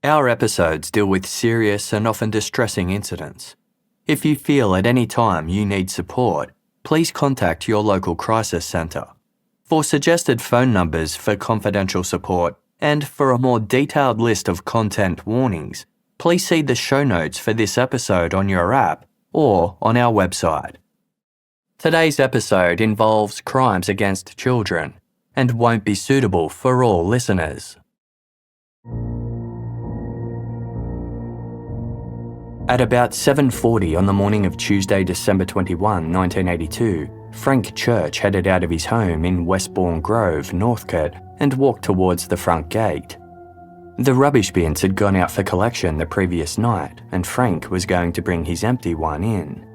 Our episodes deal with serious and often distressing incidents. If you feel at any time you need support, please contact your local crisis centre. For suggested phone numbers for confidential support and for a more detailed list of content warnings, please see the show notes for this episode on your app or on our website. Today's episode involves crimes against children and won't be suitable for all listeners. At about 7:40 on the morning of Tuesday, December 21, 1982, Frank Church headed out of his home in Westbourne Grove, Northcote, and walked towards the front gate. The rubbish bins had gone out for collection the previous night, and Frank was going to bring his empty one in.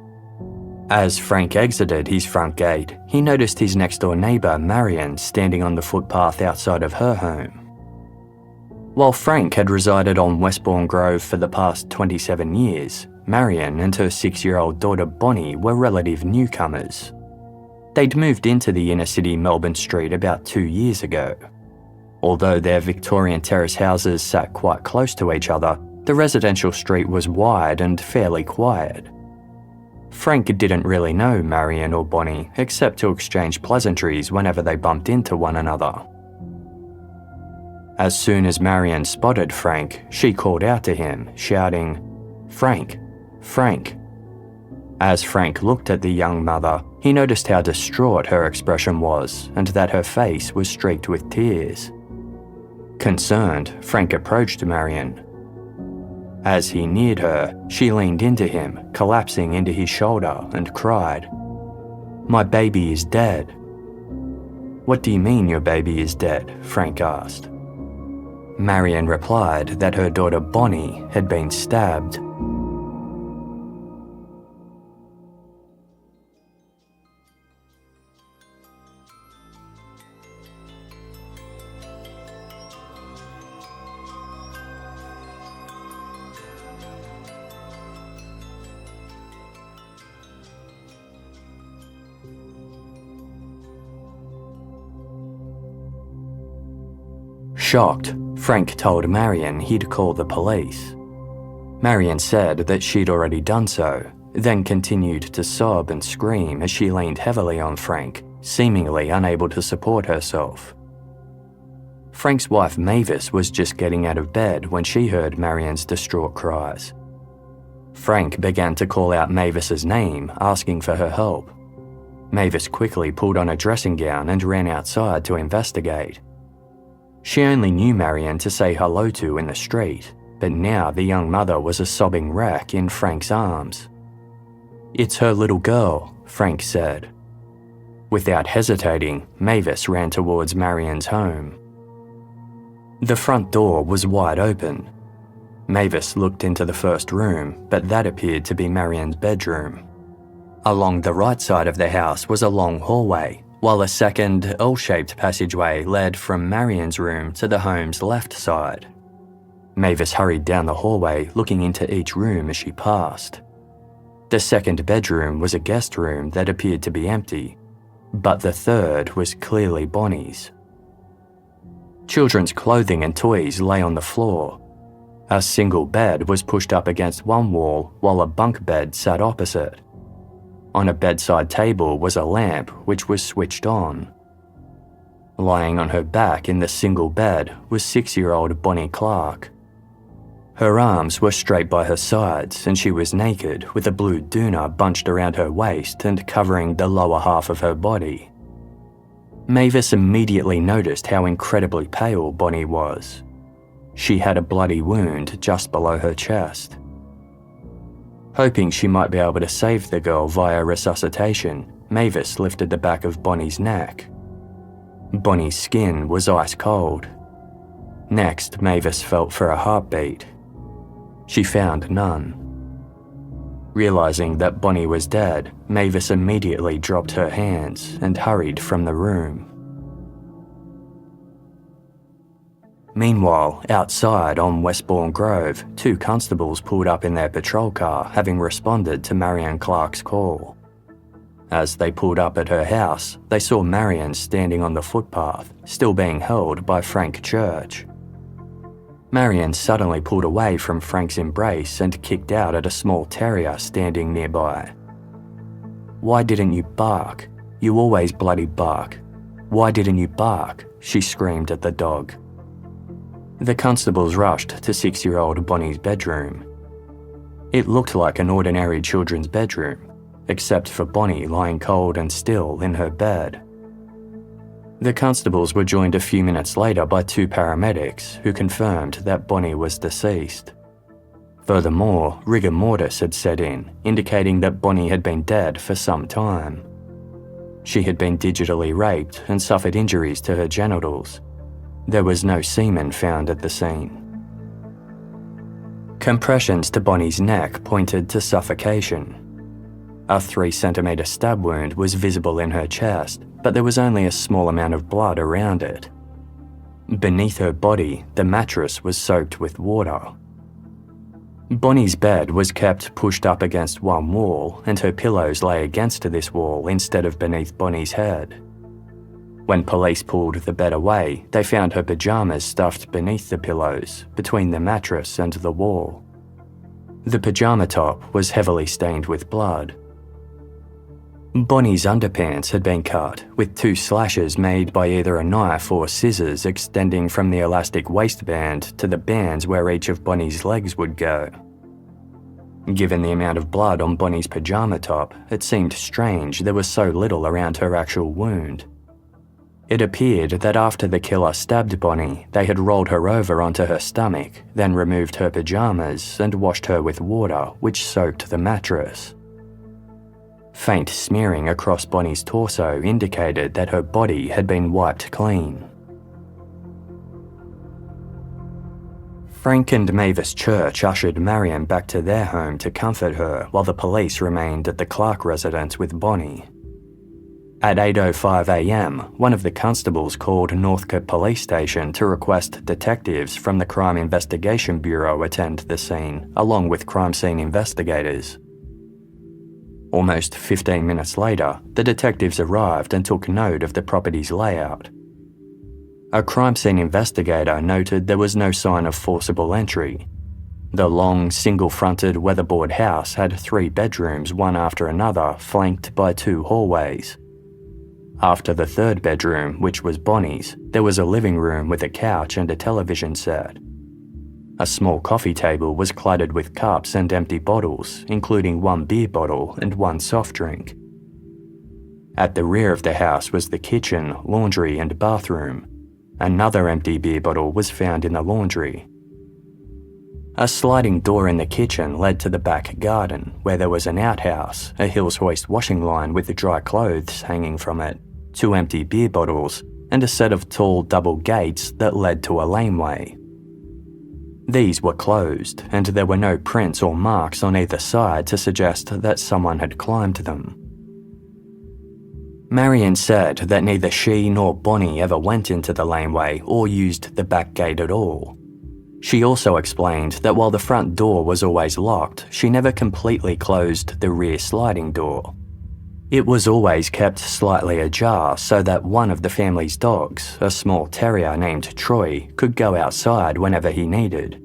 As Frank exited his front gate, he noticed his next-door neighbour, Marion, standing on the footpath outside of her home. While Frank had resided on Westbourne Grove for the past 27 years, Marion and her 6-year-old daughter Bonnie were relative newcomers. They'd moved into the inner-city Melbourne street about 2 years ago. Although their Victorian terrace houses sat quite close to each other, the residential street was wide and fairly quiet. Frank didn't really know Marion or Bonnie except to exchange pleasantries whenever they bumped into one another. As soon as Marion spotted Frank, she called out to him, shouting, "Frank, Frank." As Frank looked at the young mother, he noticed how distraught her expression was and that her face was streaked with tears. Concerned, Frank approached Marion. As he neared her, she leaned into him, collapsing into his shoulder, and cried, "My baby is dead." "What do you mean your baby is dead?" Frank asked. Marion replied that her daughter Bonnie had been stabbed. Shocked, Frank told Marion he'd call the police. Marion said that she'd already done so, then continued to sob and scream as she leaned heavily on Frank, seemingly unable to support herself. Frank's wife Mavis was just getting out of bed when she heard Marion's distraught cries. Frank began to call out Mavis's name, asking for her help. Mavis quickly pulled on a dressing gown and ran outside to investigate. She only knew Marion to say hello to in the street, but now the young mother was a sobbing wreck in Frank's arms. "It's her little girl," Frank said. Without hesitating, Mavis ran towards Marion's home. The front door was wide open. Mavis looked into the first room, but that appeared to be Marion's bedroom. Along the right side of the house was a long hallway, while a second L-shaped passageway led from Marion's room to the home's left side. Mavis hurried down the hallway, looking into each room as she passed. The second bedroom was a guest room that appeared to be empty, but the third was clearly Bonnie's. Children's clothing and toys lay on the floor. A single bed was pushed up against one wall while a bunk bed sat opposite. On a bedside table was a lamp which was switched on. Lying on her back in the single bed was 6-year-old Bonnie Clarke. Her arms were straight by her sides and she was naked with a blue doona bunched around her waist and covering the lower half of her body. Mavis immediately noticed how incredibly pale Bonnie was. She had a bloody wound just below her chest. Hoping she might be able to save the girl via resuscitation, Mavis lifted the back of Bonnie's neck. Bonnie's skin was ice cold. Next, Mavis felt for a heartbeat. She found none. Realizing that Bonnie was dead, Mavis immediately dropped her hands and hurried from the room. Meanwhile, outside on Westbourne Grove, 2 constables pulled up in their patrol car, having responded to Marion Clarke's call. As they pulled up at her house, they saw Marion standing on the footpath, still being held by Frank Church. Marion suddenly pulled away from Frank's embrace and kicked out at a small terrier standing nearby. "Why didn't you bark? You always bloody bark. Why didn't you bark?" she screamed at the dog. The constables rushed to 6-year-old Bonnie's bedroom. It looked like an ordinary children's bedroom, except for Bonnie lying cold and still in her bed. The constables were joined a few minutes later by 2 paramedics who confirmed that Bonnie was deceased. Furthermore, rigor mortis had set in, indicating that Bonnie had been dead for some time. She had been digitally raped and suffered injuries to her genitals. There was no semen found at the scene. Compressions to Bonnie's neck pointed to suffocation. A 3-centimetre stab wound was visible in her chest, but there was only a small amount of blood around it. Beneath her body, the mattress was soaked with water. Bonnie's bed was kept pushed up against one wall, and her pillows lay against this wall instead of beneath Bonnie's head. When police pulled the bed away, they found her pajamas stuffed beneath the pillows, between the mattress and the wall. The pajama top was heavily stained with blood. Bonnie's underpants had been cut, with 2 slashes made by either a knife or scissors extending from the elastic waistband to the bands where each of Bonnie's legs would go. Given the amount of blood on Bonnie's pajama top, it seemed strange there was so little around her actual wound. It appeared that after the killer stabbed Bonnie, they had rolled her over onto her stomach, then removed her pajamas and washed her with water, which soaked the mattress. Faint smearing across Bonnie's torso indicated that her body had been wiped clean. Frank and Mavis Church ushered Marion back to their home to comfort her while the police remained at the Clarke residence with Bonnie. At 8:05 a.m, one of the constables called Northcote Police Station to request detectives from the Crime Investigation Bureau attend the scene, along with crime scene investigators. Almost 15 minutes later, the detectives arrived and took note of the property's layout. A crime scene investigator noted there was no sign of forcible entry. The long, single-fronted weatherboard house had 3 bedrooms, one after another, flanked by 2 hallways. After the 3rd bedroom, which was Bonnie's, there was a living room with a couch and a television set. A small coffee table was cluttered with cups and empty bottles, including 1 beer bottle and 1 soft drink. At the rear of the house was the kitchen, laundry and bathroom. Another empty beer bottle was found in the laundry. A sliding door in the kitchen led to the back garden, where there was an outhouse, a Hills Hoist washing line with dry clothes hanging from it, 2 empty beer bottles, and a set of tall double gates that led to a laneway. These were closed, and there were no prints or marks on either side to suggest that someone had climbed them. Marion said that neither she nor Bonnie ever went into the laneway or used the back gate at all. She also explained that while the front door was always locked, she never completely closed the rear sliding door. It was always kept slightly ajar so that one of the family's dogs, a small terrier named Troy, could go outside whenever he needed.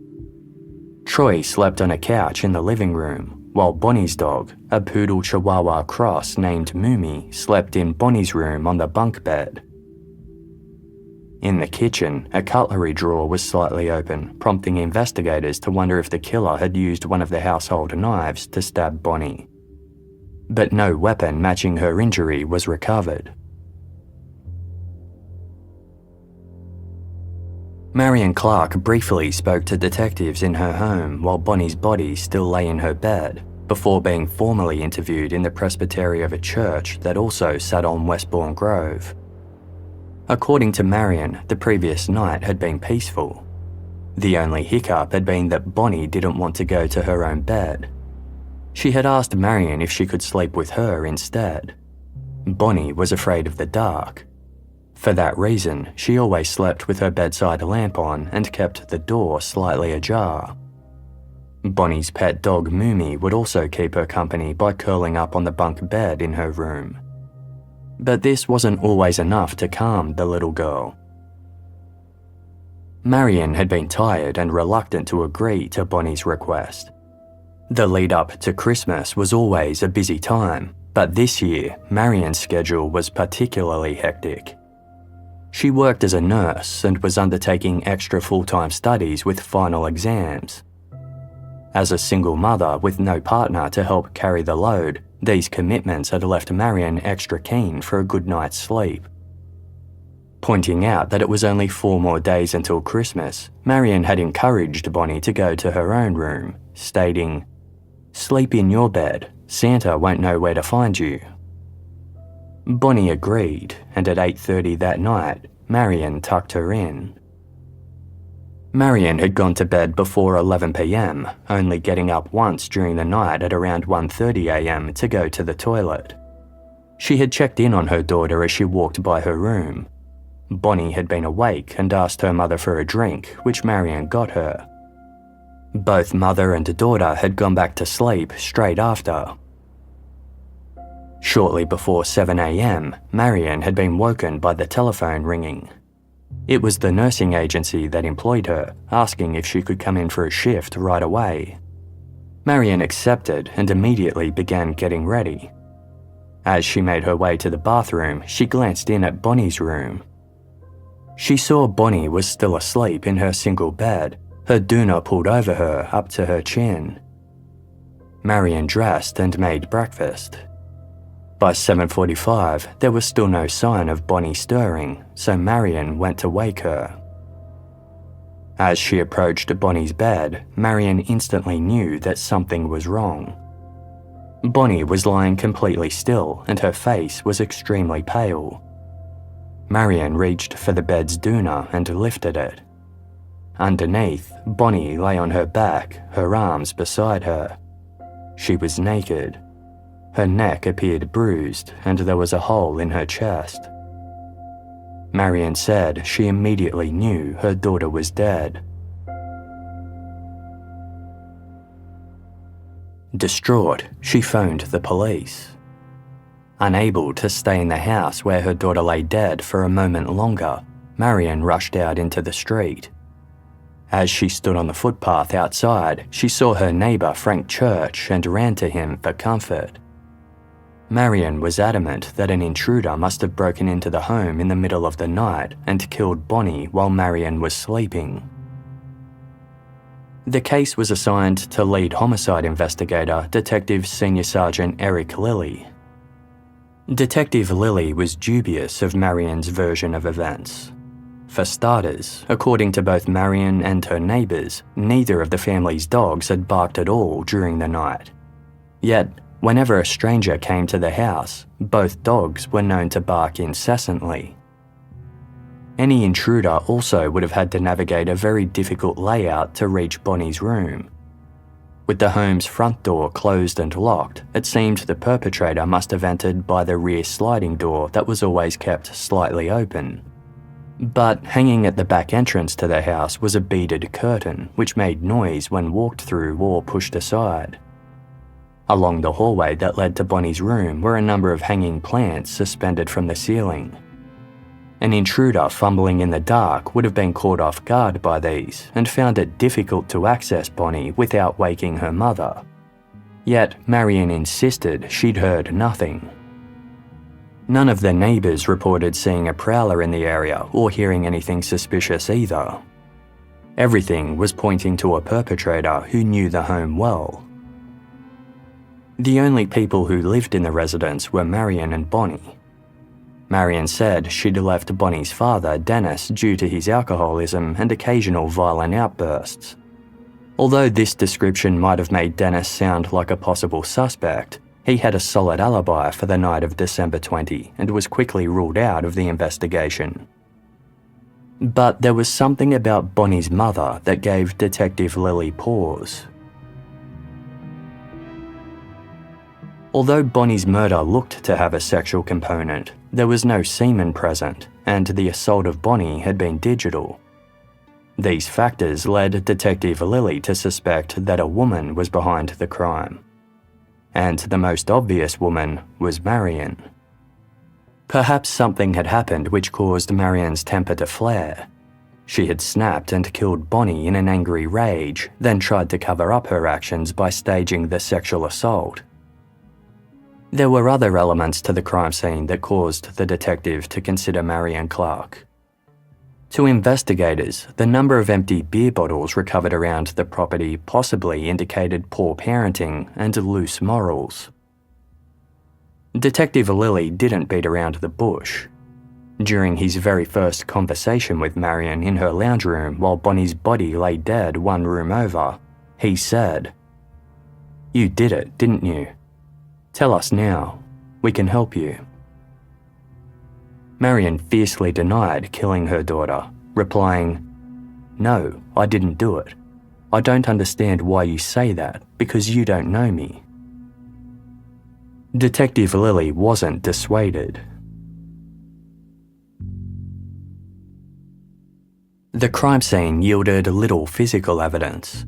Troy slept on a couch in the living room, while Bonnie's dog, a poodle chihuahua cross named Moomy, slept in Bonnie's room on the bunk bed. In the kitchen, a cutlery drawer was slightly open, prompting investigators to wonder if the killer had used one of the household knives to stab Bonnie. But no weapon matching her injury was recovered. Marion Clarke briefly spoke to detectives in her home while Bonnie's body still lay in her bed, before being formally interviewed in the presbytery of a church that also sat on Westbourne Grove. According to Marion, the previous night had been peaceful. The only hiccup had been that Bonnie didn't want to go to her own bed. She had asked Marion if she could sleep with her instead. Bonnie was afraid of the dark. For that reason, she always slept with her bedside lamp on and kept the door slightly ajar. Bonnie's pet dog Moomy would also keep her company by curling up on the bunk bed in her room. But this wasn't always enough to calm the little girl. Marion had been tired and reluctant to agree to Bonnie's request. The lead up to Christmas was always a busy time, but this year, Marion's schedule was particularly hectic. She worked as a nurse and was undertaking extra full-time studies with final exams. As a single mother with no partner to help carry the load, these commitments had left Marion extra keen for a good night's sleep. Pointing out that it was only 4 more days until Christmas, Marion had encouraged Bonnie to go to her own room, stating, "Sleep in your bed, Santa won't know where to find you." Bonnie agreed, and at 8:30 that night, Marion tucked her in. Marion had gone to bed before 11 p.m, only getting up once during the night at around 1:30 a.m. to go to the toilet. She had checked in on her daughter as she walked by her room. Bonnie had been awake and asked her mother for a drink, which Marion got her. Both mother and daughter had gone back to sleep straight after. Shortly before 7 a.m, Marion had been woken by the telephone ringing. It was the nursing agency that employed her, asking if she could come in for a shift right away. Marion accepted and immediately began getting ready. As she made her way to the bathroom, she glanced in at Bonnie's room. She saw Bonnie was still asleep in her single bed, her doona pulled over her up to her chin. Marion dressed and made breakfast. By 7:45, there was still no sign of Bonnie stirring, so Marion went to wake her. As she approached Bonnie's bed, Marion instantly knew that something was wrong. Bonnie was lying completely still and her face was extremely pale. Marion reached for the bed's doona and lifted it. Underneath, Bonnie lay on her back, her arms beside her. She was naked. Her neck appeared bruised and there was a hole in her chest. Marion said she immediately knew her daughter was dead. Distraught, she phoned the police. Unable to stay in the house where her daughter lay dead for a moment longer, Marion rushed out into the street. As she stood on the footpath outside, she saw her neighbour Frank Church and ran to him for comfort. Marion was adamant that an intruder must have broken into the home in the middle of the night and killed Bonnie while Marion was sleeping. The case was assigned to lead homicide investigator Detective Senior Sergeant Eric Lilly. Detective Lilly was dubious of Marion's version of events. For starters, according to both Marion and her neighbours, neither of the family's dogs had barked at all during the night. Yet, whenever a stranger came to the house, both dogs were known to bark incessantly. Any intruder also would have had to navigate a very difficult layout to reach Bonnie's room. With the home's front door closed and locked, it seemed the perpetrator must have entered by the rear sliding door that was always kept slightly open. But hanging at the back entrance to the house was a beaded curtain which made noise when walked through or pushed aside. Along the hallway that led to Bonnie's room were a number of hanging plants suspended from the ceiling. An intruder fumbling in the dark would have been caught off guard by these and found it difficult to access Bonnie without waking her mother. Yet Marion insisted she'd heard nothing. None of the neighbours reported seeing a prowler in the area or hearing anything suspicious either. Everything was pointing to a perpetrator who knew the home well. The only people who lived in the residence were Marion and Bonnie. Marion said she'd left Bonnie's father, Dennis, due to his alcoholism and occasional violent outbursts. Although this description might have made Dennis sound like a possible suspect, he had a solid alibi for the night of December 20 and was quickly ruled out of the investigation. But there was something about Bonnie's mother that gave Detective Lilly pause. Although Bonnie's murder looked to have a sexual component, there was no semen present, and the assault of Bonnie had been digital. These factors led Detective Lily to suspect that a woman was behind the crime. And the most obvious woman was Marion. Perhaps something had happened which caused Marion's temper to flare. She had snapped and killed Bonnie in an angry rage, then tried to cover up her actions by staging the sexual assault. There were other elements to the crime scene that caused the detective to consider Marion Clarke. To investigators, the number of empty beer bottles recovered around the property possibly indicated poor parenting and loose morals. Detective Lily didn't beat around the bush. During his very first conversation with Marion in her lounge room while Bonnie's body lay dead one room over, he said, "You did it, didn't you? Tell us now. We can help you." Marion fiercely denied killing her daughter, replying, "No, I didn't do it. I don't understand why you say that, because you don't know me." Detective Lily wasn't dissuaded. The crime scene yielded little physical evidence.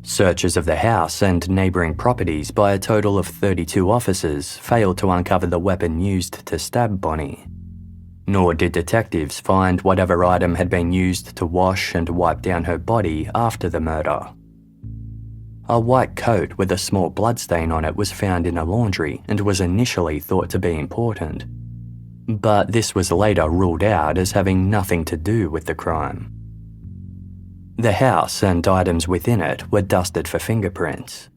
Searches of the house and neighbouring properties by a total of 32 officers failed to uncover the weapon used to stab Bonnie. Nor did detectives find whatever item had been used to wash and wipe down her body after the murder. A white coat with a small bloodstain on it was found in a laundry and was initially thought to be important. But this was later ruled out as having nothing to do with the crime. The house and items within it were dusted for fingerprints.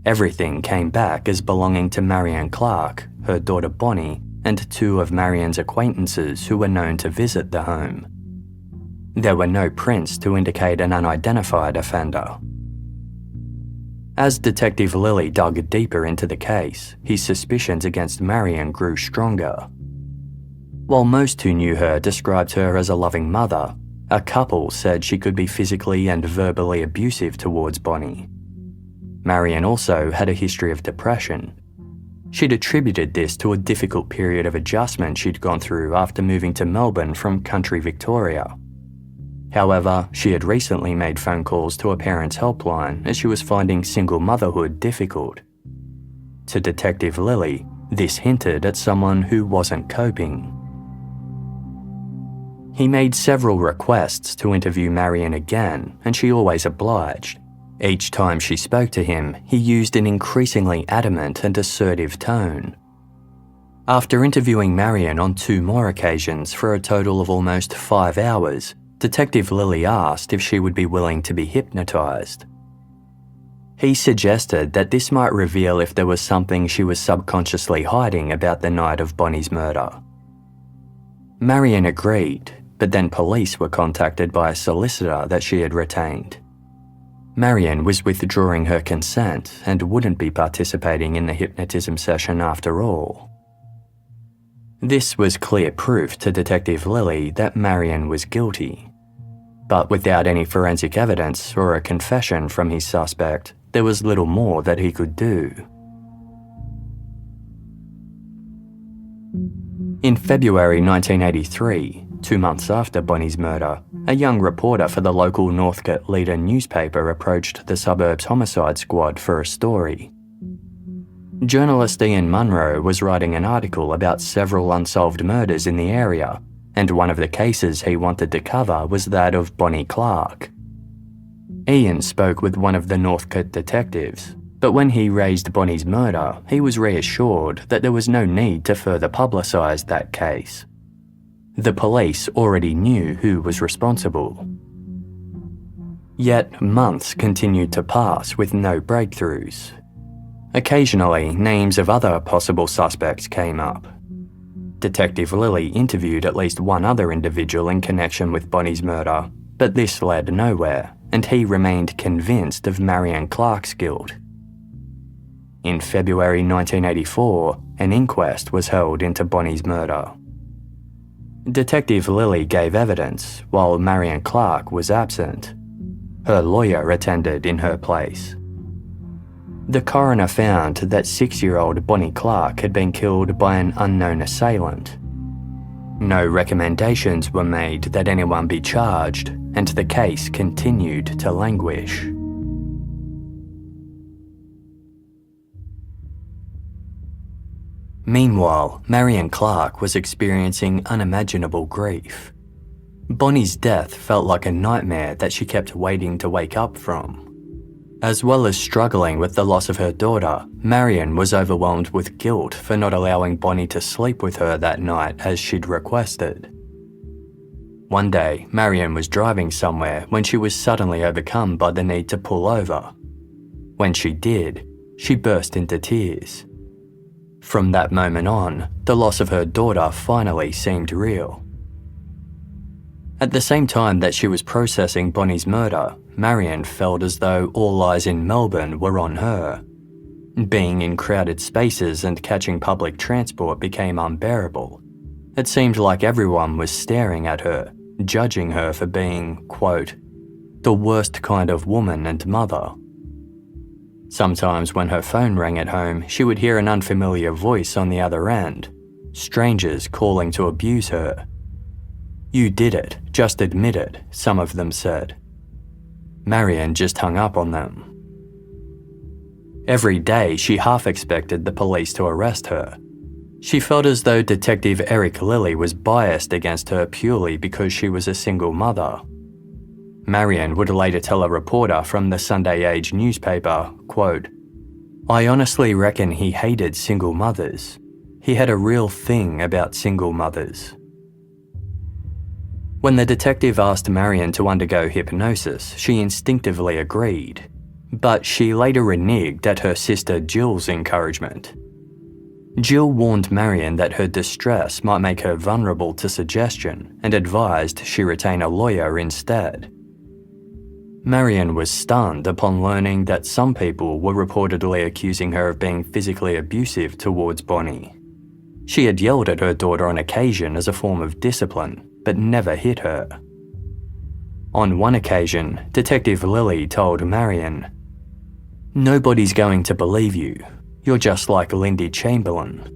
Everything came back as belonging to Marion Clarke, her daughter Bonnie, and two of Marion's acquaintances who were known to visit the home. There were no prints to indicate an unidentified offender. As Detective Lily dug deeper into the case, his suspicions against Marion grew stronger. While most who knew her described her as a loving mother, a couple said she could be physically and verbally abusive towards Bonnie. Marion also had a history of depression. She'd attributed this to a difficult period of adjustment she'd gone through after moving to Melbourne from country Victoria. However, she had recently made phone calls to a parents' helpline as she was finding single motherhood difficult. To Detective Lily, this hinted at someone who wasn't coping. He made several requests to interview Marion again, and she always obliged. Each time she spoke to him, he used an increasingly adamant and assertive tone. After interviewing Marion on 2 more occasions for a total of almost 5 hours, Detective Lily asked if she would be willing to be hypnotized. He suggested that this might reveal if there was something she was subconsciously hiding about the night of Bonnie's murder. Marion agreed, but then police were contacted by a solicitor that she had retained. Marion was withdrawing her consent and wouldn't be participating in the hypnotism session after all. This was clear proof to Detective Lily that Marion was guilty. But without any forensic evidence or a confession from his suspect, there was little more that he could do. In February 1983, 2 months after Bonnie's murder, a young reporter for the local Northcote Leader newspaper approached the suburb's homicide squad for a story. Journalist Erin Munro was writing an article about several unsolved murders in the area, and one of the cases he wanted to cover was that of Bonnie Clarke. Ian spoke with one of the Northcote detectives, but when he raised Bonnie's murder, he was reassured that there was no need to further publicise that case. The police already knew who was responsible. Yet months continued to pass with no breakthroughs. Occasionally, names of other possible suspects came up. Detective Lily interviewed at least one other individual in connection with Bonnie's murder, but this led nowhere, and he remained convinced of Marion Clarke's guilt. In February 1984, an inquest was held into Bonnie's murder. Detective Lily gave evidence, while Marion Clarke was absent. Her lawyer attended in her place. The coroner found that 6-year-old Bonnie Clarke had been killed by an unknown assailant. No recommendations were made that anyone be charged, and the case continued to languish. Meanwhile, Marion Clarke was experiencing unimaginable grief. Bonnie's death felt like a nightmare that she kept waiting to wake up from. As well as struggling with the loss of her daughter, Marion was overwhelmed with guilt for not allowing Bonnie to sleep with her that night as she'd requested. One day, Marion was driving somewhere when she was suddenly overcome by the need to pull over. When she did, she burst into tears. From that moment on, the loss of her daughter finally seemed real. At the same time that she was processing Bonnie's murder, Marion felt as though all eyes in Melbourne were on her. Being in crowded spaces and catching public transport became unbearable. It seemed like everyone was staring at her, judging her for being, quote, the worst kind of woman and mother. Sometimes when her phone rang at home, she would hear an unfamiliar voice on the other end, strangers calling to abuse her. You did it, just admit it, some of them said. Marion just hung up on them. Every day she half expected the police to arrest her. She felt as though Detective Eric Lilly was biased against her purely because she was a single mother. Marion would later tell a reporter from the Sunday Age newspaper, quote, I honestly reckon he hated single mothers. He had a real thing about single mothers. When the detective asked Marion to undergo hypnosis, she instinctively agreed, but she later reneged at her sister Jill's encouragement. Jill warned Marion that her distress might make her vulnerable to suggestion and advised she retain a lawyer instead. Marion was stunned upon learning that some people were reportedly accusing her of being physically abusive towards Bonnie. She had yelled at her daughter on occasion as a form of discipline, but never hit her. On one occasion, Detective Lilly told Marion, Nobody's going to believe you. You're just like Lindy Chamberlain.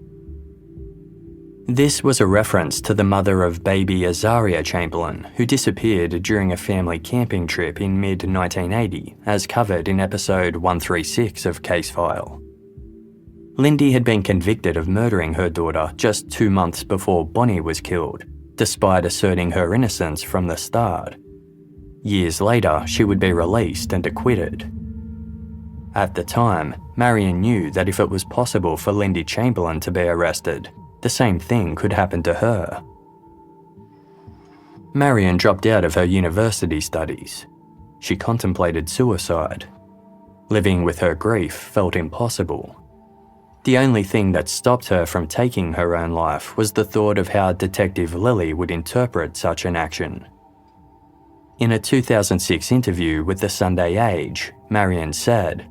This was a reference to the mother of baby Azaria Chamberlain, who disappeared during a family camping trip in mid-1980, as covered in episode 136 of Casefile. Lindy had been convicted of murdering her daughter just 2 months before Bonnie was killed, despite asserting her innocence from the start. Years later, she would be released and acquitted. At the time, Marion knew that if it was possible for Lindy Chamberlain to be arrested, the same thing could happen to her. Marion dropped out of her university studies. She contemplated suicide. Living with her grief felt impossible. The only thing that stopped her from taking her own life was the thought of how Detective Lilly would interpret such an action. In a 2006 interview with the Sunday Age, Marion said,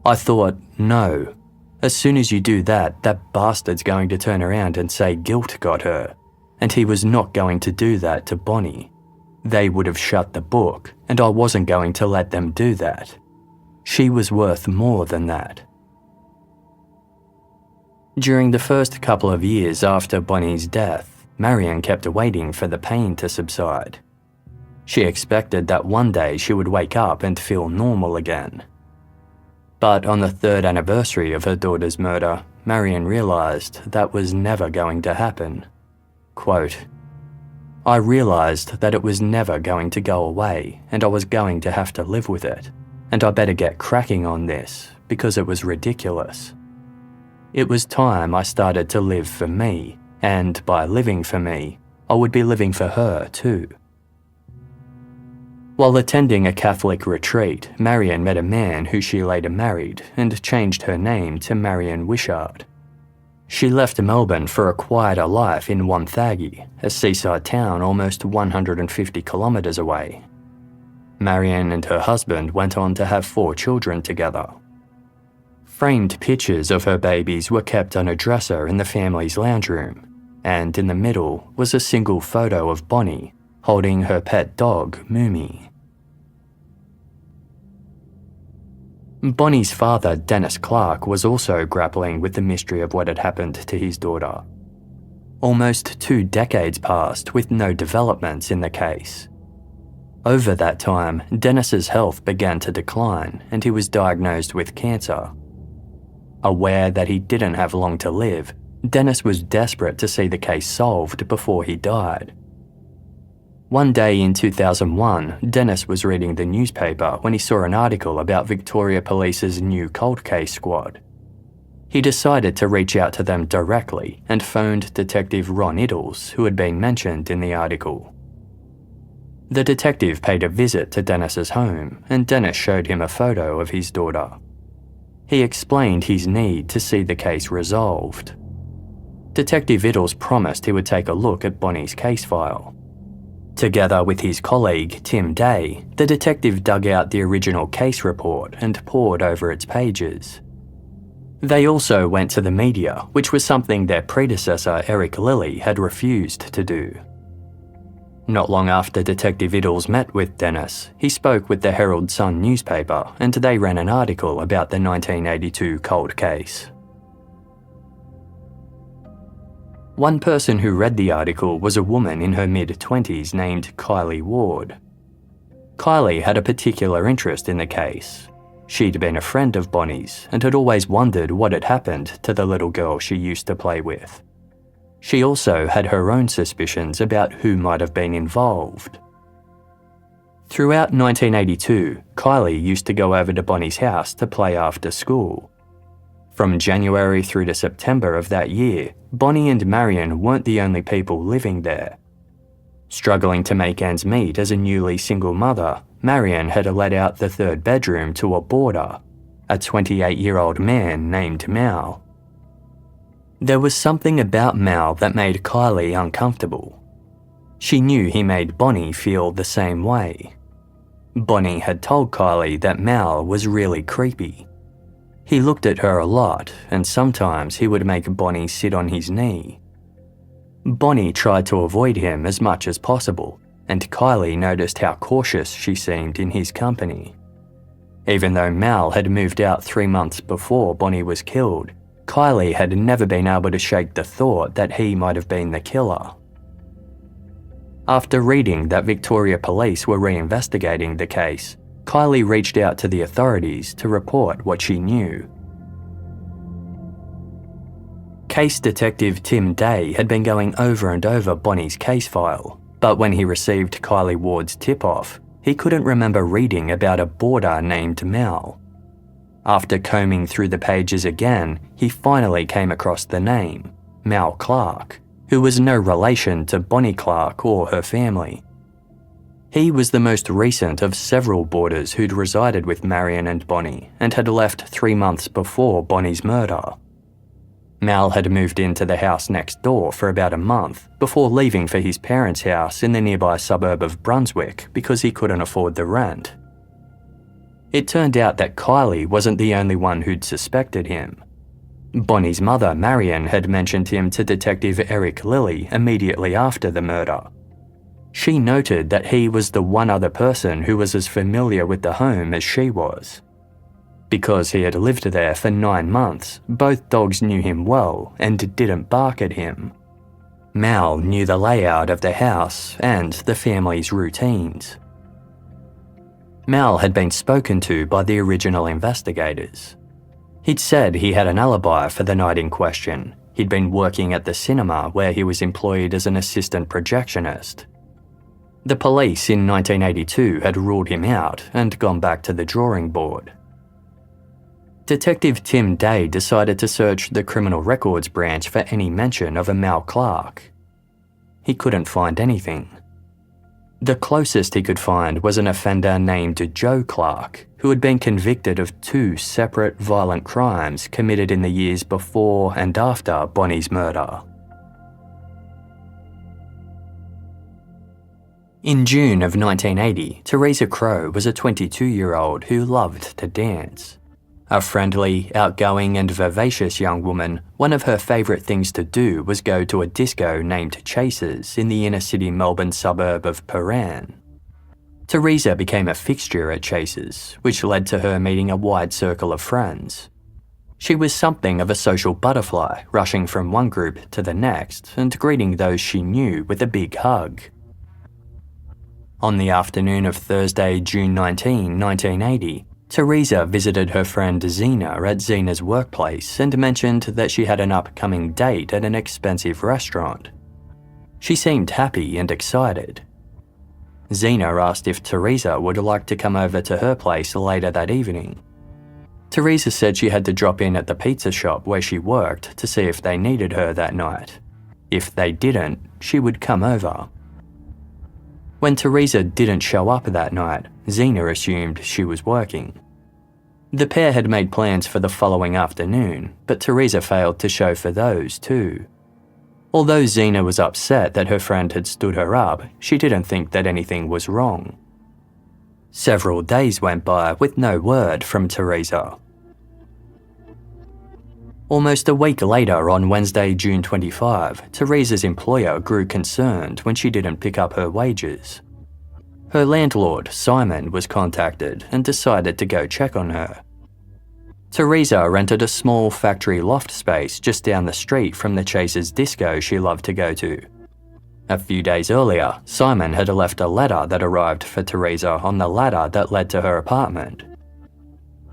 I thought, no. As soon as you do that, that bastard's going to turn around and say guilt got her. And he was not going to do that to Bonnie. They would have shut the book, and I wasn't going to let them do that. She was worth more than that. During the first couple of years after Bonnie's death, Marion kept waiting for the pain to subside. She expected that one day she would wake up and feel normal again. But on the 3rd anniversary of her daughter's murder, Marion realised that was never going to happen. Quote, I realised that it was never going to go away and I was going to have to live with it, and I better get cracking on this because it was ridiculous. It was time I started to live for me, and by living for me, I would be living for her too. While attending a Catholic retreat, Marion met a man who she later married and changed her name to Marion Wishart. She left Melbourne for a quieter life in Wonthaggi, a seaside town almost 150 kilometres away. Marion and her husband went on to have 4 children together. Framed pictures of her babies were kept on a dresser in the family's lounge room, and in the middle was a single photo of Bonnie holding her pet dog, Moomy. Bonnie's father, Dennis Clarke, was also grappling with the mystery of what had happened to his daughter. Almost 2 decades passed with no developments in the case. Over that time, Dennis's health began to decline and he was diagnosed with cancer. Aware that he didn't have long to live, Dennis was desperate to see the case solved before he died. One day in 2001, Dennis was reading the newspaper when he saw an article about Victoria Police's new cold case squad. He decided to reach out to them directly and phoned Detective Ron Iddles, who had been mentioned in the article. The detective paid a visit to Dennis's home and Dennis showed him a photo of his daughter. He explained his need to see the case resolved. Detective Iddles promised he would take a look at Bonnie's case file. Together with his colleague, Tim Day, the detective dug out the original case report and pored over its pages. They also went to the media, which was something their predecessor, Eric Lilly, had refused to do. Not long after Detective Iddles met with Dennis, he spoke with the Herald Sun newspaper and they ran an article about the 1982 cold case. One person who read the article was a woman in her mid-20s named Kylie Ward. Kylie had a particular interest in the case. She'd been a friend of Bonnie's and had always wondered what had happened to the little girl she used to play with. She also had her own suspicions about who might have been involved. Throughout 1982, Kylie used to go over to Bonnie's house to play after school. From January through to September of that year, Bonnie and Marion weren't the only people living there. Struggling to make ends meet as a newly single mother, Marion had let out the third bedroom to a boarder, a 28-year-old man named Mal. There was something about Mal that made Kylie uncomfortable. She knew he made Bonnie feel the same way. Bonnie had told Kylie that Mal was really creepy. He looked at her a lot, and sometimes he would make Bonnie sit on his knee. Bonnie tried to avoid him as much as possible, and Kylie noticed how cautious she seemed in his company. Even though Mal had moved out 3 months before Bonnie was killed, Kylie had never been able to shake the thought that he might have been the killer. After reading that Victoria Police were reinvestigating the case, Kylie reached out to the authorities to report what she knew. Case Detective Tim Day had been going over and over Bonnie's case file, but when he received Kylie Ward's tip-off, he couldn't remember reading about a boarder named Mal. After combing through the pages again, he finally came across the name, Mal Clarke, who was no relation to Bonnie Clarke or her family. He was the most recent of several boarders who'd resided with Marion and Bonnie and had left 3 months before Bonnie's murder. Mal had moved into the house next door for about a month before leaving for his parents' house in the nearby suburb of Brunswick because he couldn't afford the rent. It turned out that Kylie wasn't the only one who'd suspected him. Bonnie's mother, Marion, had mentioned him to Detective Eric Lilly immediately after the murder. She noted that he was the one other person who was as familiar with the home as she was. Because he had lived there for 9 months, both dogs knew him well and didn't bark at him. Mal knew the layout of the house and the family's routines. Mal had been spoken to by the original investigators. He'd said he had an alibi for the night in question. He'd been working at the cinema where he was employed as an assistant projectionist. The police in 1982 had ruled him out and gone back to the drawing board. Detective Tim Day decided to search the Criminal Records branch for any mention of a Mal Clarke. He couldn't find anything. The closest he could find was an offender named Joe Clarke, who had been convicted of 2 separate violent crimes committed in the years before and after Bonnie's murder. In June of 1980, Teresa Crow was a 22-year-old who loved to dance. A friendly, outgoing and vivacious young woman, one of her favourite things to do was go to a disco named Chase's in the inner-city Melbourne suburb of Paran. Teresa became a fixture at Chase's, which led to her meeting a wide circle of friends. She was something of a social butterfly, rushing from one group to the next and greeting those she knew with a big hug. On the afternoon of Thursday, June 19, 1980, Teresa visited her friend Zena at Zena's workplace and mentioned that she had an upcoming date at an expensive restaurant. She seemed happy and excited. Zena asked if Teresa would like to come over to her place later that evening. Teresa said she had to drop in at the pizza shop where she worked to see if they needed her that night. If they didn't, she would come over. When Teresa didn't show up that night, Zena assumed she was working. The pair had made plans for the following afternoon, but Teresa failed to show for those too. Although Zena was upset that her friend had stood her up, she didn't think that anything was wrong. Several days went by with no word from Teresa. Almost a week later, on Wednesday, June 25, Teresa's employer grew concerned when she didn't pick up her wages. Her landlord, Simon, was contacted and decided to go check on her. Teresa rented a small factory loft space just down the street from the Chasers disco she loved to go to. A few days earlier, Simon had left a letter that arrived for Teresa on the ladder that led to her apartment.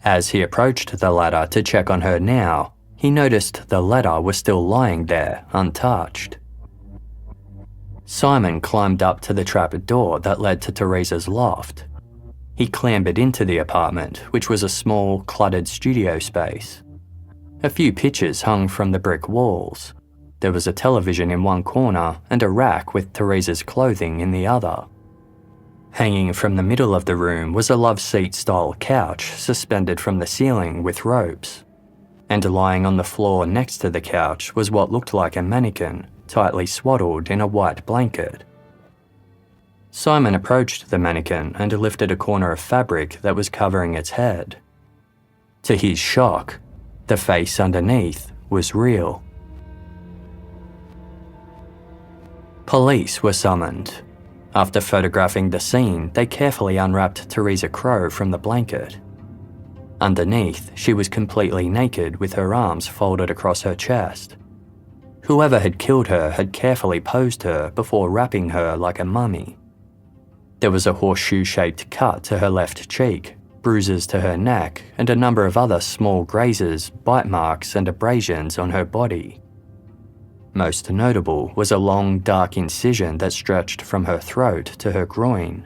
As he approached the ladder to check on her now, he noticed the letter was still lying there, untouched. Simon climbed up to the trap door that led to Teresa's loft. He clambered into the apartment, which was a small, cluttered studio space. A few pictures hung from the brick walls. There was a television in one corner and a rack with Teresa's clothing in the other. Hanging from the middle of the room was a love seat-style couch suspended from the ceiling with ropes. And lying on the floor next to the couch was what looked like a mannequin, tightly swaddled in a white blanket. Simon approached the mannequin and lifted a corner of fabric that was covering its head. To his shock, the face underneath was real. Police were summoned. After photographing the scene, they carefully unwrapped Teresa Crow from the blanket. Underneath, she was completely naked with her arms folded across her chest. Whoever had killed her had carefully posed her before wrapping her like a mummy. There was a horseshoe-shaped cut to her left cheek, bruises to her neck, and a number of other small grazes, bite marks, and abrasions on her body. Most notable was a long, dark incision that stretched from her throat to her groin.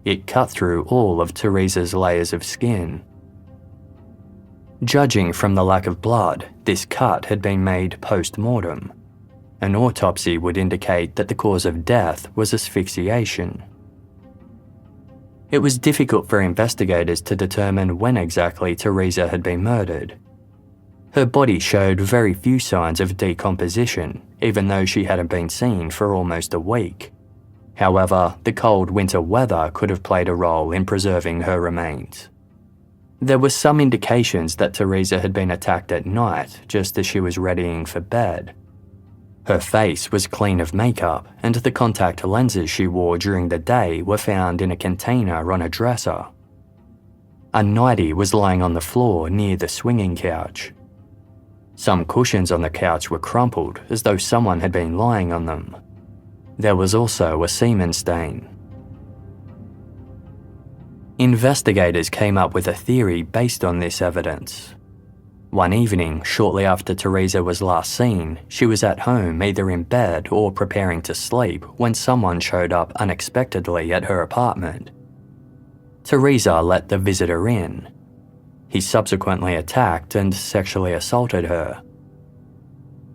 It cut through all of Teresa's layers of skin. Judging from the lack of blood, this cut had been made post-mortem. An autopsy would indicate that the cause of death was asphyxiation. It was difficult for investigators to determine when exactly Teresa had been murdered. Her body showed very few signs of decomposition, even though she hadn't been seen for almost a week. However, the cold winter weather could have played a role in preserving her remains. There were some indications that Teresa had been attacked at night, just as she was readying for bed. Her face was clean of makeup, and the contact lenses she wore during the day were found in a container on a dresser. A nightie was lying on the floor near the swinging couch. Some cushions on the couch were crumpled, as though someone had been lying on them. There was also a semen stain. Investigators came up with a theory based on this evidence. One evening, shortly after Teresa was last seen, she was at home either in bed or preparing to sleep when someone showed up unexpectedly at her apartment. Teresa let the visitor in. He subsequently attacked and sexually assaulted her.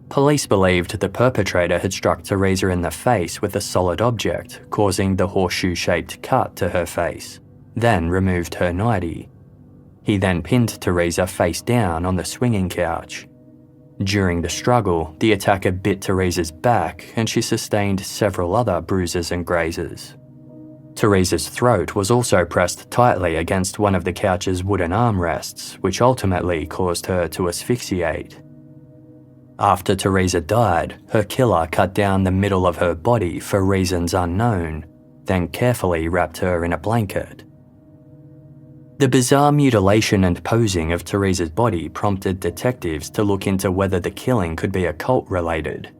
Police believed the perpetrator had struck Teresa in the face with a solid object, causing the horseshoe-shaped cut to her face, then removed her nightie. He then pinned Teresa face down on the swinging couch. During the struggle, the attacker bit Teresa's back and she sustained several other bruises and grazes. Teresa's throat was also pressed tightly against one of the couch's wooden armrests, which ultimately caused her to asphyxiate. After Teresa died, her killer cut down the middle of her body for reasons unknown, then carefully wrapped her in a blanket. The bizarre mutilation and posing of Teresa's body prompted detectives to look into whether the killing could be occult-related.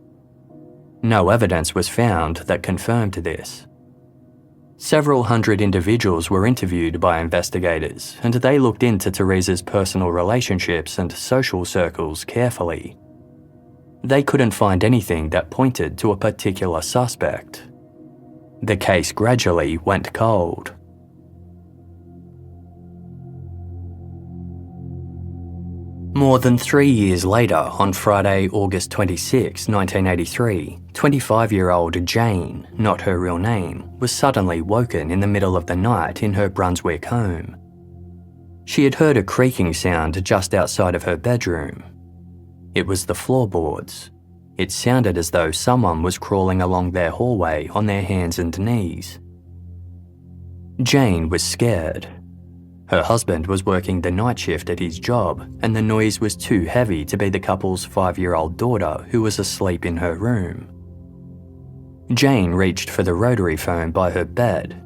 No evidence was found that confirmed this. Several hundred individuals were interviewed by investigators, and they looked into Teresa's personal relationships and social circles carefully. They couldn't find anything that pointed to a particular suspect. The case gradually went cold. More than 3 years later, on Friday, August 26, 1983, 25-year-old Jane, not her real name, was suddenly woken in the middle of the night in her Brunswick home. She had heard a creaking sound just outside of her bedroom. It was the floorboards. It sounded as though someone was crawling along their hallway on their hands and knees. Jane was scared. Her husband was working the night shift at his job, and the noise was too heavy to be the couple's 5-year-old daughter who was asleep in her room. Jane reached for the rotary phone by her bed.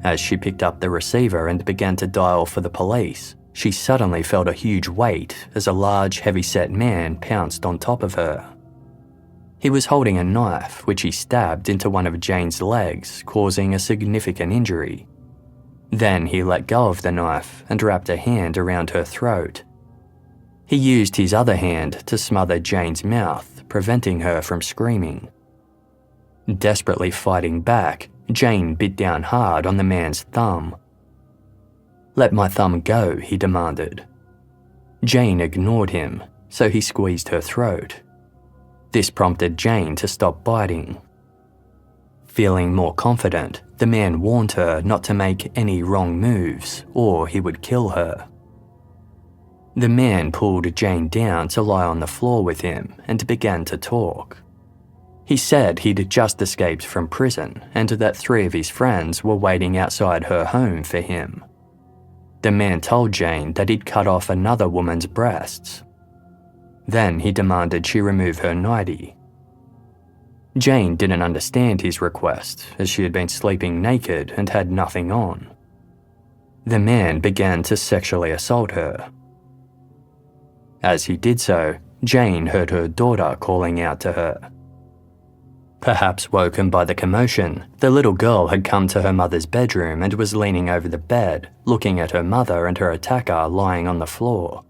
As she picked up the receiver and began to dial for the police, she suddenly felt a huge weight as a large, heavy-set man pounced on top of her. He was holding a knife, which he stabbed into one of Jane's legs, causing a significant injury. Then he let go of the knife and wrapped a hand around her throat. He used his other hand to smother Jane's mouth, preventing her from screaming. Desperately fighting back, Jane bit down hard on the man's thumb. "Let my thumb go," he demanded. Jane ignored him, so he squeezed her throat. This prompted Jane to stop biting. Feeling more confident, the man warned her not to make any wrong moves, or he would kill her. The man pulled Jane down to lie on the floor with him and began to talk. He said he'd just escaped from prison and that 3 of his friends were waiting outside her home for him. The man told Jane that he'd cut off another woman's breasts. Then he demanded she remove her nightie. Jane didn't understand his request, as she had been sleeping naked and had nothing on. The man began to sexually assault her. As he did so, Jane heard her daughter calling out to her. Perhaps woken by the commotion, the little girl had come to her mother's bedroom and was leaning over the bed, looking at her mother and her attacker lying on the floor.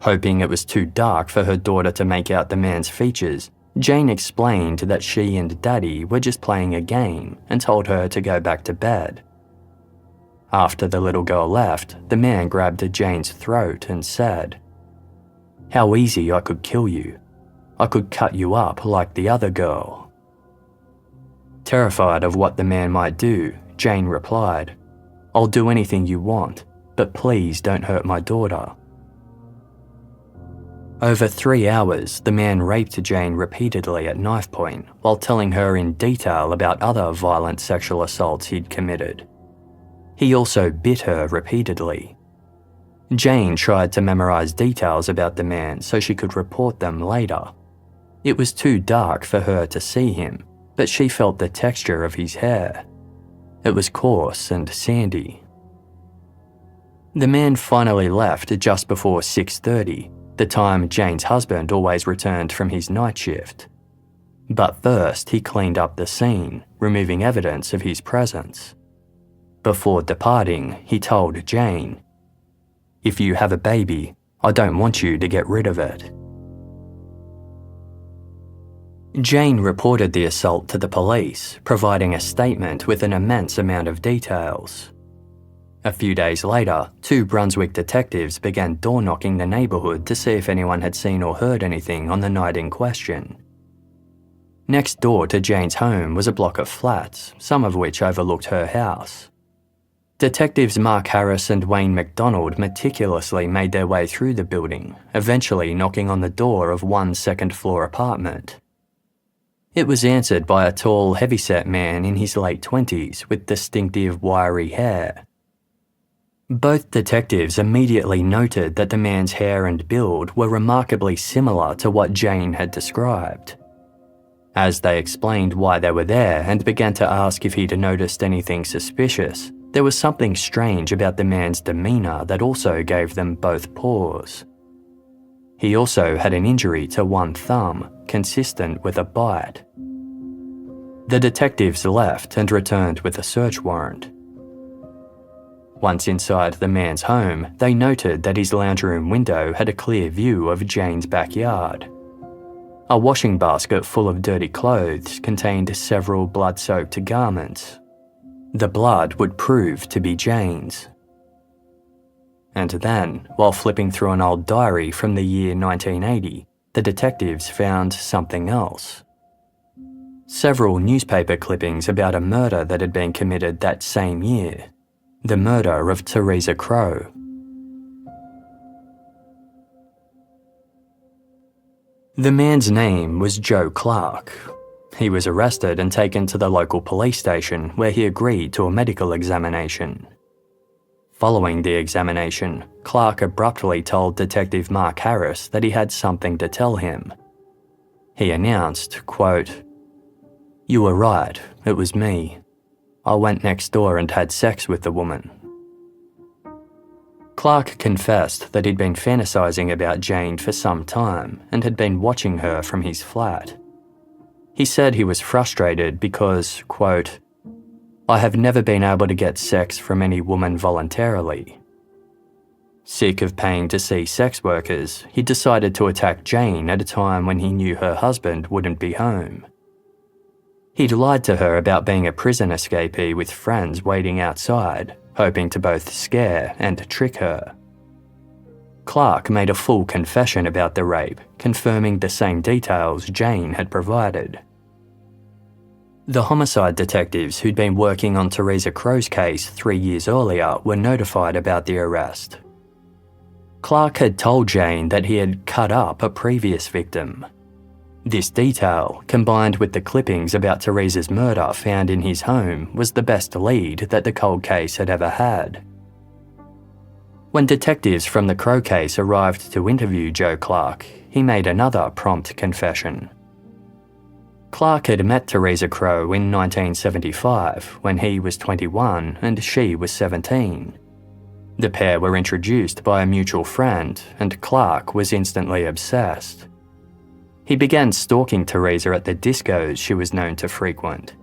Hoping it was too dark for her daughter to make out the man's features, Jane explained that she and Daddy were just playing a game and told her to go back to bed. After the little girl left, the man grabbed Jane's throat and said, "How easy I could kill you. I could cut you up like the other girl." Terrified of what the man might do, Jane replied, "I'll do anything you want, but please don't hurt my daughter." Over 3 hours, the man raped Jane repeatedly at knife point while telling her in detail about other violent sexual assaults he'd committed. He also bit her repeatedly. Jane tried to memorize details about the man so she could report them later. It was too dark for her to see him, but she felt the texture of his hair. It was coarse and sandy. The man finally left just before 6:30, the time Jane's husband always returned from his night shift. But first, he cleaned up the scene, removing evidence of his presence. Before departing, he told Jane, "If you have a baby, I don't want you to get rid of it." Jane reported the assault to the police, providing a statement with an immense amount of details. A few days later, 2 Brunswick detectives began door-knocking the neighbourhood to see if anyone had seen or heard anything on the night in question. Next door to Jane's home was a block of flats, some of which overlooked her house. Detectives Mark Harris and Wayne McDonald meticulously made their way through the building, eventually knocking on the door of one second-floor apartment. It was answered by a tall, heavy-set man in his late 20s with distinctive, wiry hair. Both detectives immediately noted that the man's hair and build were remarkably similar to what Jane had described. As they explained why they were there and began to ask if he'd noticed anything suspicious, There was something strange about the man's demeanour that also gave them both pause. He also had an injury to one thumb, consistent with a bite. The detectives left and returned with a search warrant. Once inside the man's home, they noted that his lounge room window had a clear view of Jane's backyard. A washing basket full of dirty clothes contained several blood-soaked garments. The blood would prove to be Jane's. And then, while flipping through an old diary from the year 1980, the detectives found something else. Several newspaper clippings about a murder that had been committed that same year. The murder of Teresa Crow. The man's name was Joe Clarke. He was arrested and taken to the local police station where he agreed to a medical examination. Following the examination, Clarke abruptly told Detective Mark Harris that he had something to tell him. He announced, quote, "You were right, it was me. I went next door and had sex with the woman." Clarke confessed that he'd been fantasizing about Jane for some time and had been watching her from his flat. He said he was frustrated because, quote, "I have never been able to get sex from any woman voluntarily." Sick of paying to see sex workers, he decided to attack Jane at a time when he knew her husband wouldn't be home. He'd lied to her about being a prison escapee with friends waiting outside, hoping to both scare and trick her. Clarke made a full confession about the rape, confirming the same details Jane had provided. The homicide detectives who'd been working on Teresa Crow's case 3 years earlier were notified about the arrest. Clarke had told Jane that he had cut up a previous victim. This detail, combined with the clippings about Teresa's murder found in his home, was the best lead that the cold case had ever had. When detectives from the Crow case arrived to interview Joe Clarke, he made another prompt confession. Clarke had met Teresa Crow in 1975 when he was 21 and she was 17. The pair were introduced by a mutual friend and Clarke was instantly obsessed. He began stalking Teresa at the discos she was known to frequent.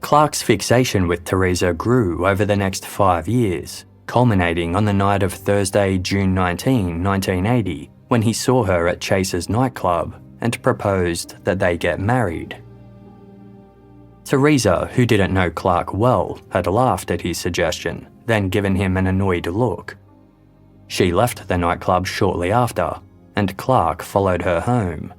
Clarke's fixation with Teresa grew over the next 5 years, culminating on the night of Thursday, June 19, 1980, when he saw her at Chase's nightclub and proposed that they get married. Teresa, who didn't know Clarke well, had laughed at his suggestion, then given him an annoyed look. She left the nightclub shortly after, and Clarke followed her home.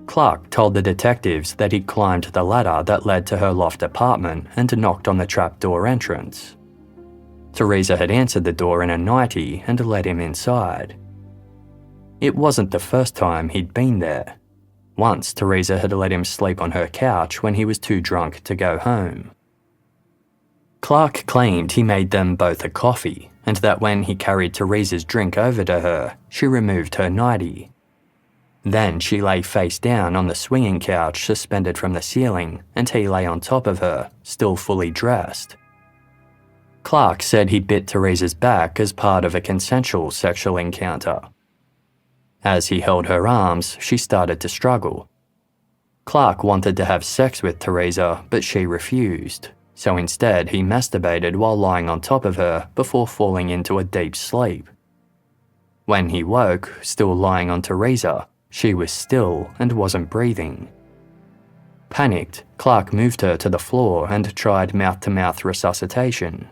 Clarke told the detectives that he'd climbed the ladder that led to her loft apartment and knocked on the trapdoor entrance. Teresa had answered the door in a nightie and let him inside. It wasn't the first time he'd been there. Once, Teresa had let him sleep on her couch when he was too drunk to go home. Clarke claimed he made them both a coffee, and that when he carried Teresa's drink over to her, she removed her nightie. Then she lay face down on the swinging couch suspended from the ceiling, and he lay on top of her, still fully dressed. Clarke said he bit Teresa's back as part of a consensual sexual encounter. As he held her arms, she started to struggle. Clarke wanted to have sex with Teresa, but she refused, so instead he masturbated while lying on top of her before falling into a deep sleep. When he woke, still lying on Teresa, she was still and wasn't breathing. Panicked, Clarke moved her to the floor and tried mouth-to-mouth resuscitation.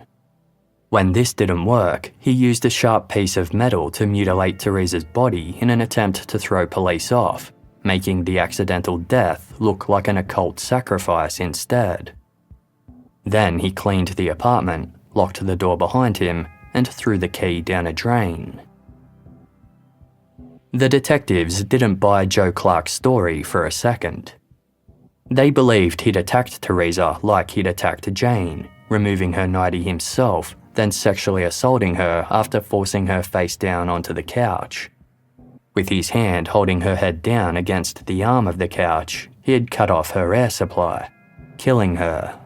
When this didn't work, he used a sharp piece of metal to mutilate Teresa's body in an attempt to throw police off, making the accidental death look like an occult sacrifice instead. Then he cleaned the apartment, locked the door behind him, and threw the key down a drain. The detectives didn't buy Joe Clarke's story for a second. They believed he'd attacked Teresa like he'd attacked Jane, removing her nightie himself, then sexually assaulting her after forcing her face down onto the couch. With his hand holding her head down against the arm of the couch, he had cut off her air supply, killing her.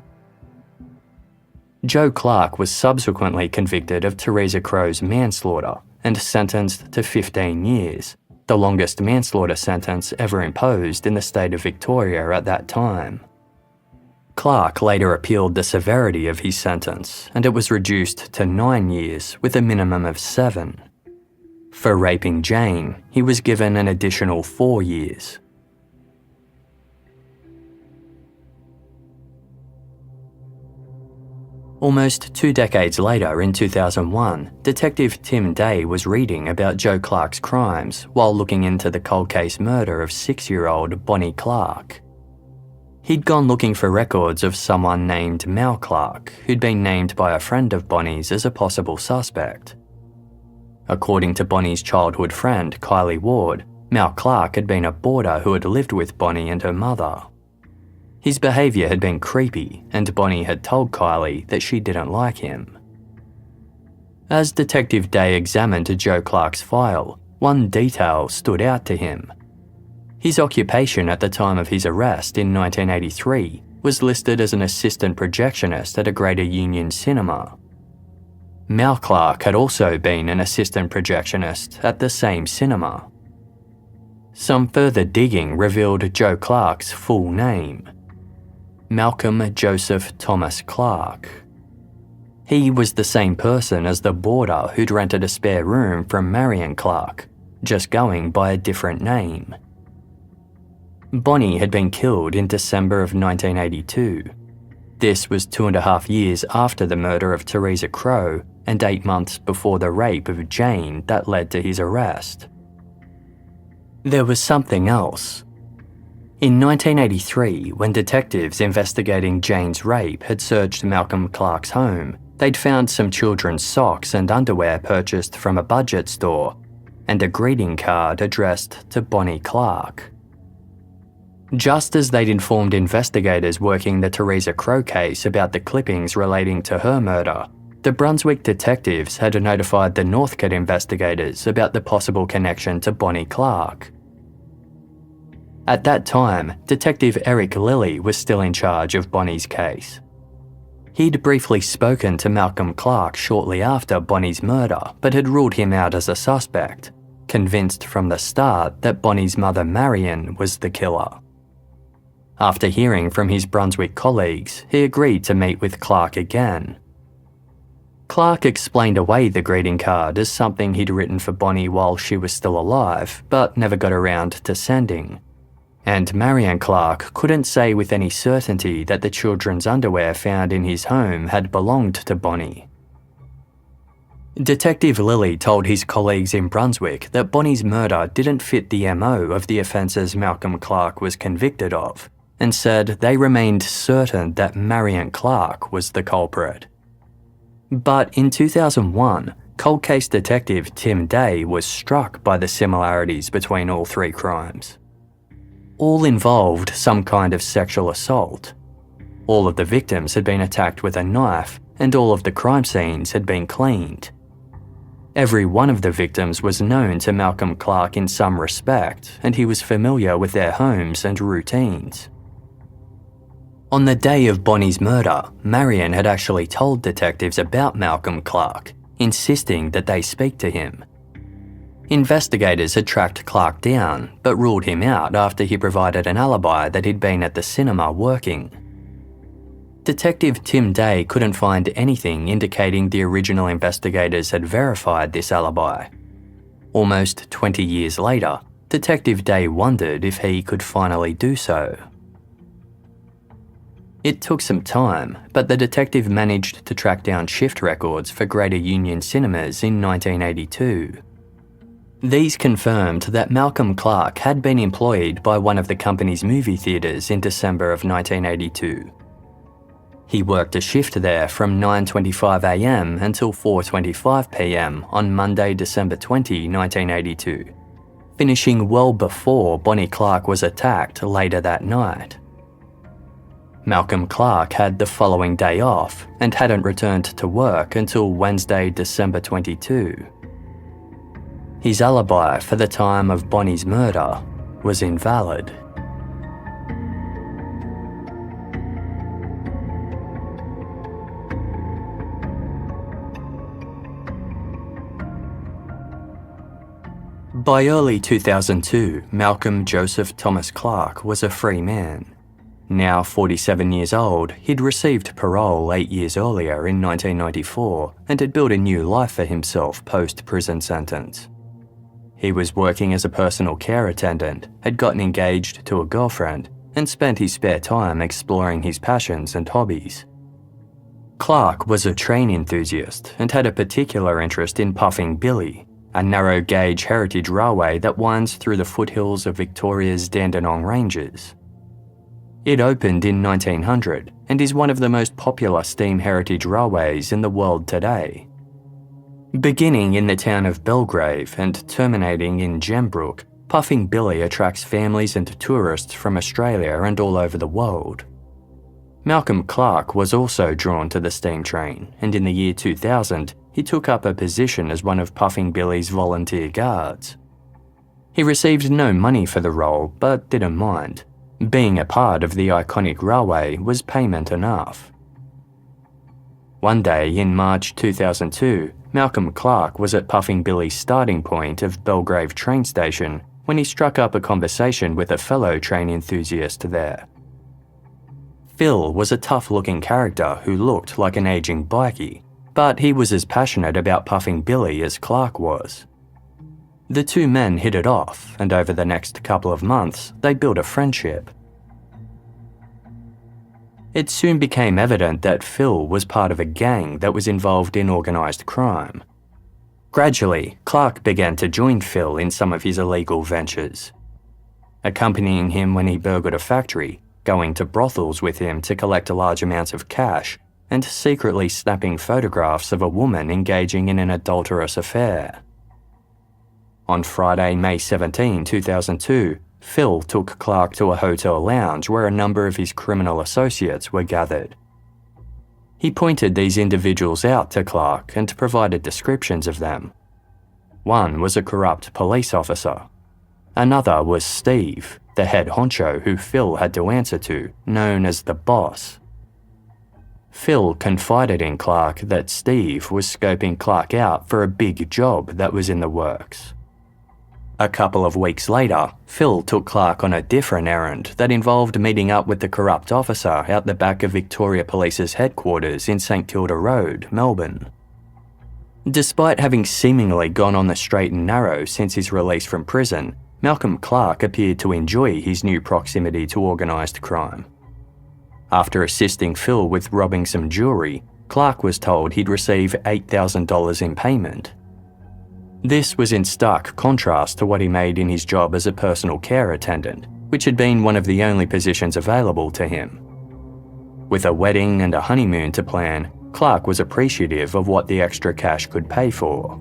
Joe Clarke was subsequently convicted of Teresa Crow's manslaughter and sentenced to 15 years, the longest manslaughter sentence ever imposed in the state of Victoria at that time. Clarke later appealed the severity of his sentence, and it was reduced to 9 years with a minimum of 7. For raping Jane, he was given an additional 4 years. Almost 2 decades later, in 2001, Detective Tim Day was reading about Joe Clarke's crimes while looking into the cold case murder of 6-year-old Bonnie Clarke. He'd gone looking for records of someone named Mal Clarke, who'd been named by a friend of Bonnie's as a possible suspect. According to Bonnie's childhood friend, Kylie Ward, Mal Clarke had been a boarder who had lived with Bonnie and her mother. His behaviour had been creepy, and Bonnie had told Kylie that she didn't like him. As Detective Day examined Joe Clarke's file, one detail stood out to him. His occupation at the time of his arrest in 1983 was listed as an assistant projectionist at a Greater Union cinema. Mal Clarke had also been an assistant projectionist at the same cinema. Some further digging revealed Joe Clarke's full name: Malcolm Joseph Thomas Clarke. He was the same person as the boarder who'd rented a spare room from Marion Clarke, just going by a different name. Bonnie had been killed in December of 1982. This was 2.5 years after the murder of Teresa Crow and 8 months before the rape of Jane that led to his arrest. There was something else. In 1983, when detectives investigating Jane's rape had searched Malcolm Clarke's home, they'd found some children's socks and underwear purchased from a budget store, and a greeting card addressed to Bonnie Clarke. Just as they'd informed investigators working the Teresa Crow case about the clippings relating to her murder, the Brunswick detectives had notified the Northcote investigators about the possible connection to Bonnie Clarke. At that time, Detective Eric Lilly was still in charge of Bonnie's case. He'd briefly spoken to Malcolm Clarke shortly after Bonnie's murder, but had ruled him out as a suspect, convinced from the start that Bonnie's mother Marion was the killer. After hearing from his Brunswick colleagues, he agreed to meet with Clarke again. Clarke explained away the greeting card as something he'd written for Bonnie while she was still alive, but never got around to sending. And Marion Clarke couldn't say with any certainty that the children's underwear found in his home had belonged to Bonnie. Detective Lilly told his colleagues in Brunswick that Bonnie's murder didn't fit the MO of the offences Malcolm Clarke was convicted of, and said they remained certain that Marion Clarke was the culprit. But in 2001, cold case detective Tim Day was struck by the similarities between all 3 crimes. All involved some kind of sexual assault. All of the victims had been attacked with a knife, and all of the crime scenes had been cleaned. Every one of the victims was known to Malcolm Clarke in some respect, and he was familiar with their homes and routines. On the day of Bonnie's murder, Marion had actually told detectives about Malcolm Clarke, insisting that they speak to him. Investigators had tracked Clarke down, but ruled him out after he provided an alibi that he'd been at the cinema working. Detective Tim Day couldn't find anything indicating the original investigators had verified this alibi. Almost 20 years later, Detective Day wondered if he could finally do so. It took some time, but the detective managed to track down shift records for Greater Union Cinemas in 1982. These confirmed that Malcolm Clarke had been employed by one of the company's movie theatres in December of 1982. He worked a shift there from 9:25 a.m. until 4:25 p.m. on Monday, December 20, 1982, finishing well before Bonnie Clarke was attacked later that night. Malcolm Clarke had the following day off and hadn't returned to work until Wednesday, December 22. His alibi for the time of Bonnie's murder was invalid. By early 2002, Malcolm Joseph Thomas Clarke was a free man. Now 47 years old, he'd received parole 8 years earlier in 1994 and had built a new life for himself post-prison sentence. He was working as a personal care attendant, had gotten engaged to a girlfriend, and spent his spare time exploring his passions and hobbies. Clarke was a train enthusiast and had a particular interest in Puffing Billy, a narrow-gauge heritage railway that winds through the foothills of Victoria's Dandenong Ranges. It opened in 1900 and is one of the most popular steam heritage railways in the world today. Beginning in the town of Belgrave and terminating in Gembrook, Puffing Billy attracts families and tourists from Australia and all over the world. Malcolm Clarke was also drawn to the steam train, and in the year 2000, he took up a position as one of Puffing Billy's volunteer guards. He received no money for the role, but didn't mind. Being a part of the iconic railway was payment enough. One day in March 2002, Malcolm Clarke was at Puffing Billy's starting point of Belgrave train station when he struck up a conversation with a fellow train enthusiast there. Phil was a tough-looking character who looked like an aging bikie, but he was as passionate about Puffing Billy as Clarke was. The two men hit it off, and over the next couple of months, they built a friendship. It soon became evident that Phil was part of a gang that was involved in organised crime. Gradually, Clarke began to join Phil in some of his illegal ventures, accompanying him when he burglared a factory, going to brothels with him to collect large amounts of cash, and secretly snapping photographs of a woman engaging in an adulterous affair. On Friday, May 17, 2002, Phil took Clarke to a hotel lounge where a number of his criminal associates were gathered. He pointed these individuals out to Clarke and provided descriptions of them. One was a corrupt police officer. Another was Steve, the head honcho who Phil had to answer to, known as the boss. Phil confided in Clarke that Steve was scoping Clarke out for a big job that was in the works. A couple of weeks later, Phil took Clarke on a different errand that involved meeting up with the corrupt officer out the back of Victoria Police's headquarters in St Kilda Road, Melbourne. Despite having seemingly gone on the straight and narrow since his release from prison, Malcolm Clarke appeared to enjoy his new proximity to organised crime. After assisting Phil with robbing some jewellery, Clarke was told he'd receive $8,000 in payment. This was in stark contrast to what he made in his job as a personal care attendant, which had been one of the only positions available to him. With a wedding and a honeymoon to plan, Clarke was appreciative of what the extra cash could pay for.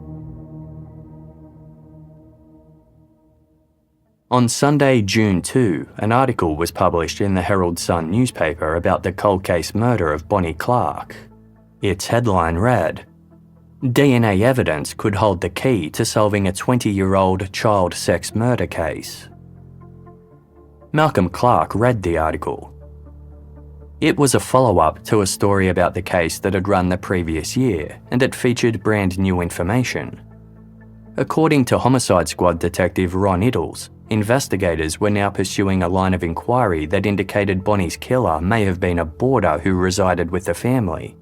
On Sunday, June 2, an article was published in the Herald Sun newspaper about the cold case murder of Bonnie Clarke. Its headline read, "DNA evidence could hold the key to solving a 20-year-old child sex murder case." Malcolm Clarke read the article. It was a follow-up to a story about the case that had run the previous year, and it featured brand new information. According to Homicide Squad detective Ron Iddles, investigators were now pursuing a line of inquiry that indicated Bonnie's killer may have been a boarder who resided with the family.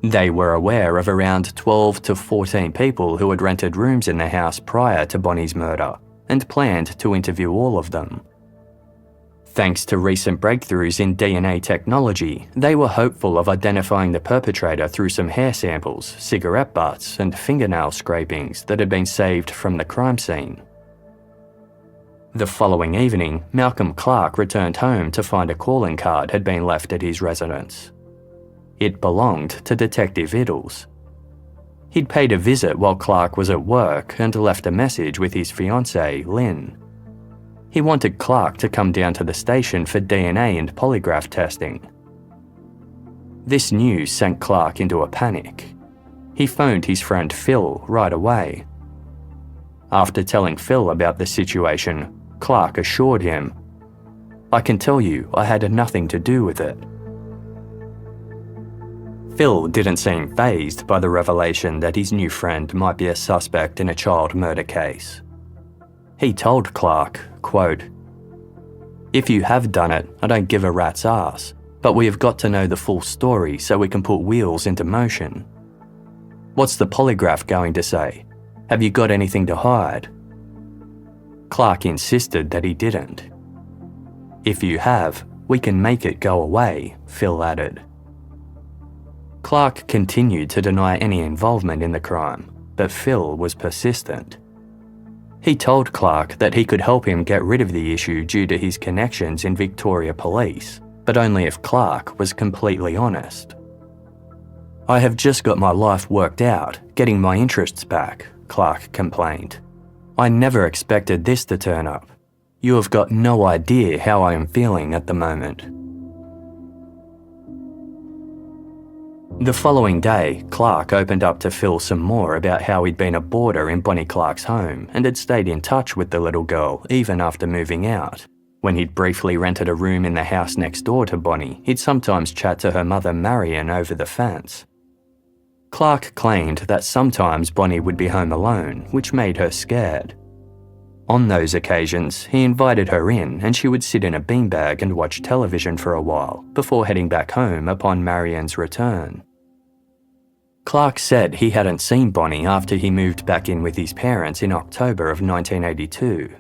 They were aware of around 12 to 14 people who had rented rooms in the house prior to Bonnie's murder, and planned to interview all of them. Thanks to recent breakthroughs in DNA technology, they were hopeful of identifying the perpetrator through some hair samples, cigarette butts, and fingernail scrapings that had been saved from the crime scene. The following evening, Malcolm Clarke returned home to find a calling card had been left at his residence. It belonged to Detective Iddles. He'd paid a visit while Clarke was at work and left a message with his fiancée, Lynn. He wanted Clarke to come down to the station for DNA and polygraph testing. This news sent Clarke into a panic. He phoned his friend Phil right away. After telling Phil about the situation, Clarke assured him, "I can tell you I had nothing to do with it." Phil didn't seem fazed by the revelation that his new friend might be a suspect in a child murder case. He told Clarke, quote, "If you have done it, I don't give a rat's ass, but we have got to know the full story so we can put wheels into motion. What's the polygraph going to say? Have you got anything to hide?" Clarke insisted that he didn't. "If you have, we can make it go away," Phil added. Clarke continued to deny any involvement in the crime, but Phil was persistent. He told Clarke that he could help him get rid of the issue due to his connections in Victoria Police, but only if Clarke was completely honest. "I have just got my life worked out, getting my interests back," Clarke complained. "I never expected this to turn up. You have got no idea how I am feeling at the moment." The following day, Clarke opened up to Phil some more about how he'd been a boarder in Bonnie Clarke's home and had stayed in touch with the little girl even after moving out. When he'd briefly rented a room in the house next door to Bonnie, he'd sometimes chat to her mother Marion over the fence. Clarke claimed that sometimes Bonnie would be home alone, which made her scared. On those occasions, he invited her in and she would sit in a beanbag and watch television for a while before heading back home upon Marion's return. Clarke said he hadn't seen Bonnie after he moved back in with his parents in October of 1982.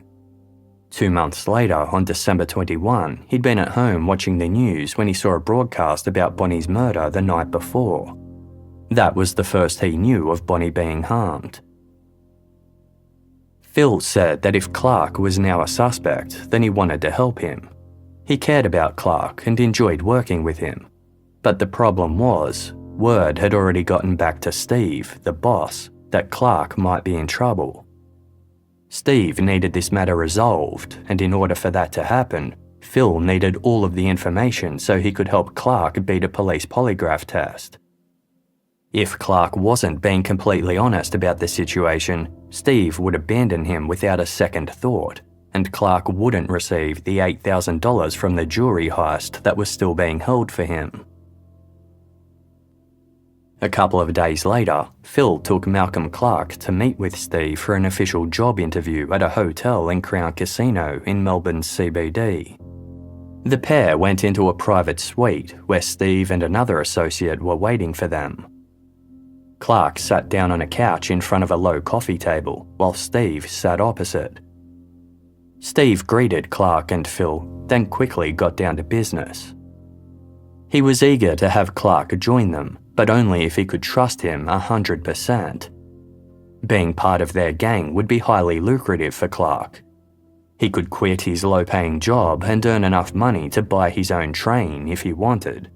2 months later, on December 21, he'd been at home watching the news when he saw a broadcast about Bonnie's murder the night before. That was the first he knew of Bonnie being harmed. Phil said that if Clarke was now a suspect, then he wanted to help him. He cared about Clarke and enjoyed working with him. But the problem was, word had already gotten back to Steve, the boss, that Clarke might be in trouble. Steve needed this matter resolved, and in order for that to happen, Phil needed all of the information so he could help Clarke beat a police polygraph test. If Clarke wasn't being completely honest about the situation, Steve would abandon him without a second thought, and Clarke wouldn't receive the $8,000 from the jewelry heist that was still being held for him. A couple of days later, Phil took Malcolm Clarke to meet with Steve for an official job interview at a hotel in Crown Casino in Melbourne's CBD. The pair went into a private suite where Steve and another associate were waiting for them. Clarke sat down on a couch in front of a low coffee table, while Steve sat opposite. Steve greeted Clarke and Phil, then quickly got down to business. He was eager to have Clarke join them, but only if he could trust him 100%. Being part of their gang would be highly lucrative for Clarke. He could quit his low-paying job and earn enough money to buy his own train if he wanted.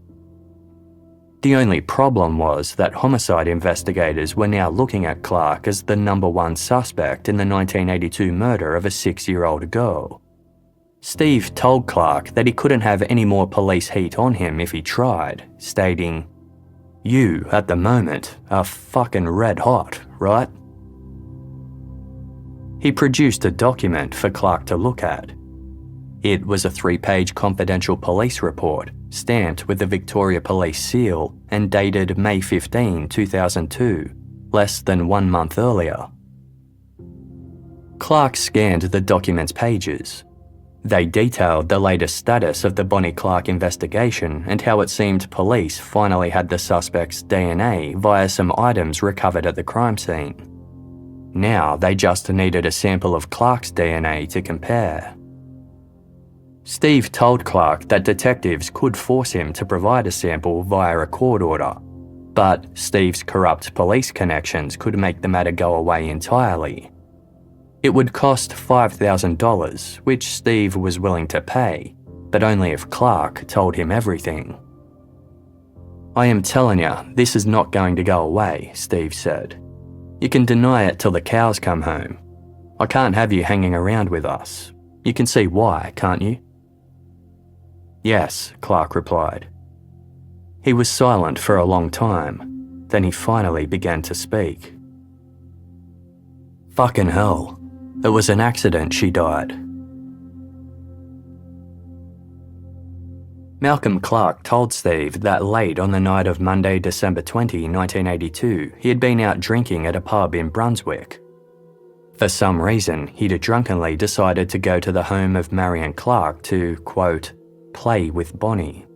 The only problem was that homicide investigators were now looking at Clarke as the #1 suspect in the 1982 murder of a 6-year-old girl. Steve told Clarke that he couldn't have any more police heat on him if he tried, stating, "You, at the moment, are fucking red hot, right?" He produced a document for Clarke to look at. It was a 3-page confidential police report, stamped with the Victoria Police seal and dated May 15, 2002, less than 1 month earlier. Clarke scanned the document's pages. They detailed the latest status of the Bonnie Clarke investigation and how it seemed police finally had the suspect's DNA via some items recovered at the crime scene. Now they just needed a sample of Clarke's DNA to compare. Steve told Clarke that detectives could force him to provide a sample via a court order, but Steve's corrupt police connections could make the matter go away entirely. It would cost $5,000, which Steve was willing to pay, but only if Clarke told him everything. "I am telling you, this is not going to go away," Steve said. "You can deny it till the cows come home. I can't have you hanging around with us. You can see why, can't you?" "Yes," Clarke replied. He was silent for a long time, then he finally began to speak. "Fucking hell. It was an accident she died." Malcolm Clarke told Steve that late on the night of Monday, December 20, 1982, he had been out drinking at a pub in Brunswick. For some reason, he'd drunkenly decided to go to the home of Marion Clarke to, quote, play with Bonnie.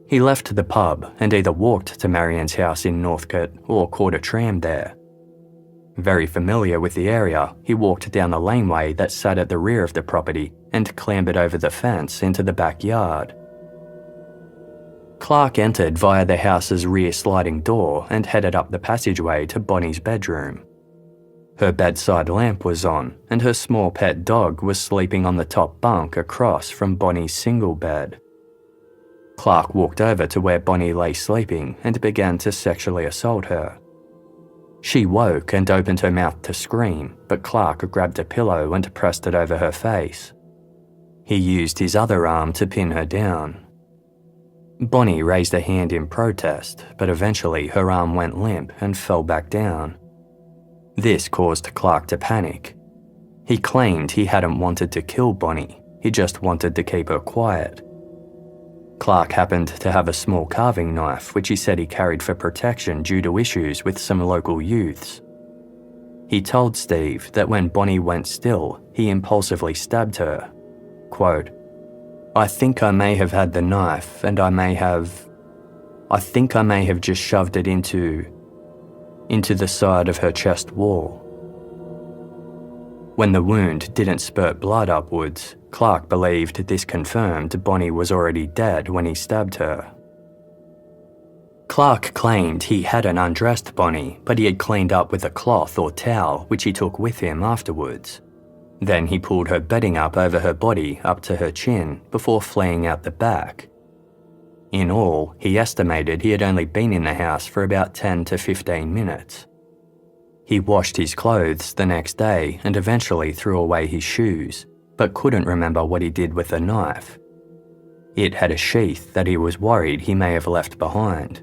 He left the pub and either walked to Marion's house in Northcote or caught a tram there. Very familiar with the area, he walked down the laneway that sat at the rear of the property and clambered over the fence into the backyard. Clarke entered via the house's rear sliding door and headed up the passageway to Bonnie's bedroom. Her bedside lamp was on, and her small pet dog was sleeping on the top bunk across from Bonnie's single bed. Clarke walked over to where Bonnie lay sleeping and began to sexually assault her. She woke and opened her mouth to scream, but Clarke grabbed a pillow and pressed it over her face. He used his other arm to pin her down. Bonnie raised a hand in protest, but eventually her arm went limp and fell back down. This caused Clarke to panic. He claimed he hadn't wanted to kill Bonnie, he just wanted to keep her quiet. Clarke happened to have a small carving knife which he said he carried for protection due to issues with some local youths. He told Steve that when Bonnie went still, he impulsively stabbed her. Quote, I think I may have had the knife and I think I may have just shoved it into the side of her chest wall. When the wound didn't spurt blood upwards, Clarke believed this confirmed Bonnie was already dead when he stabbed her. Clarke claimed he hadn't undressed Bonnie, but he had cleaned up with a cloth or towel which he took with him afterwards. Then he pulled her bedding up over her body up to her chin before fleeing out the back. In all, he estimated he had only been in the house for about 10 to 15 minutes. He washed his clothes the next day and eventually threw away his shoes, but couldn't remember what he did with the knife. It had a sheath that he was worried he may have left behind.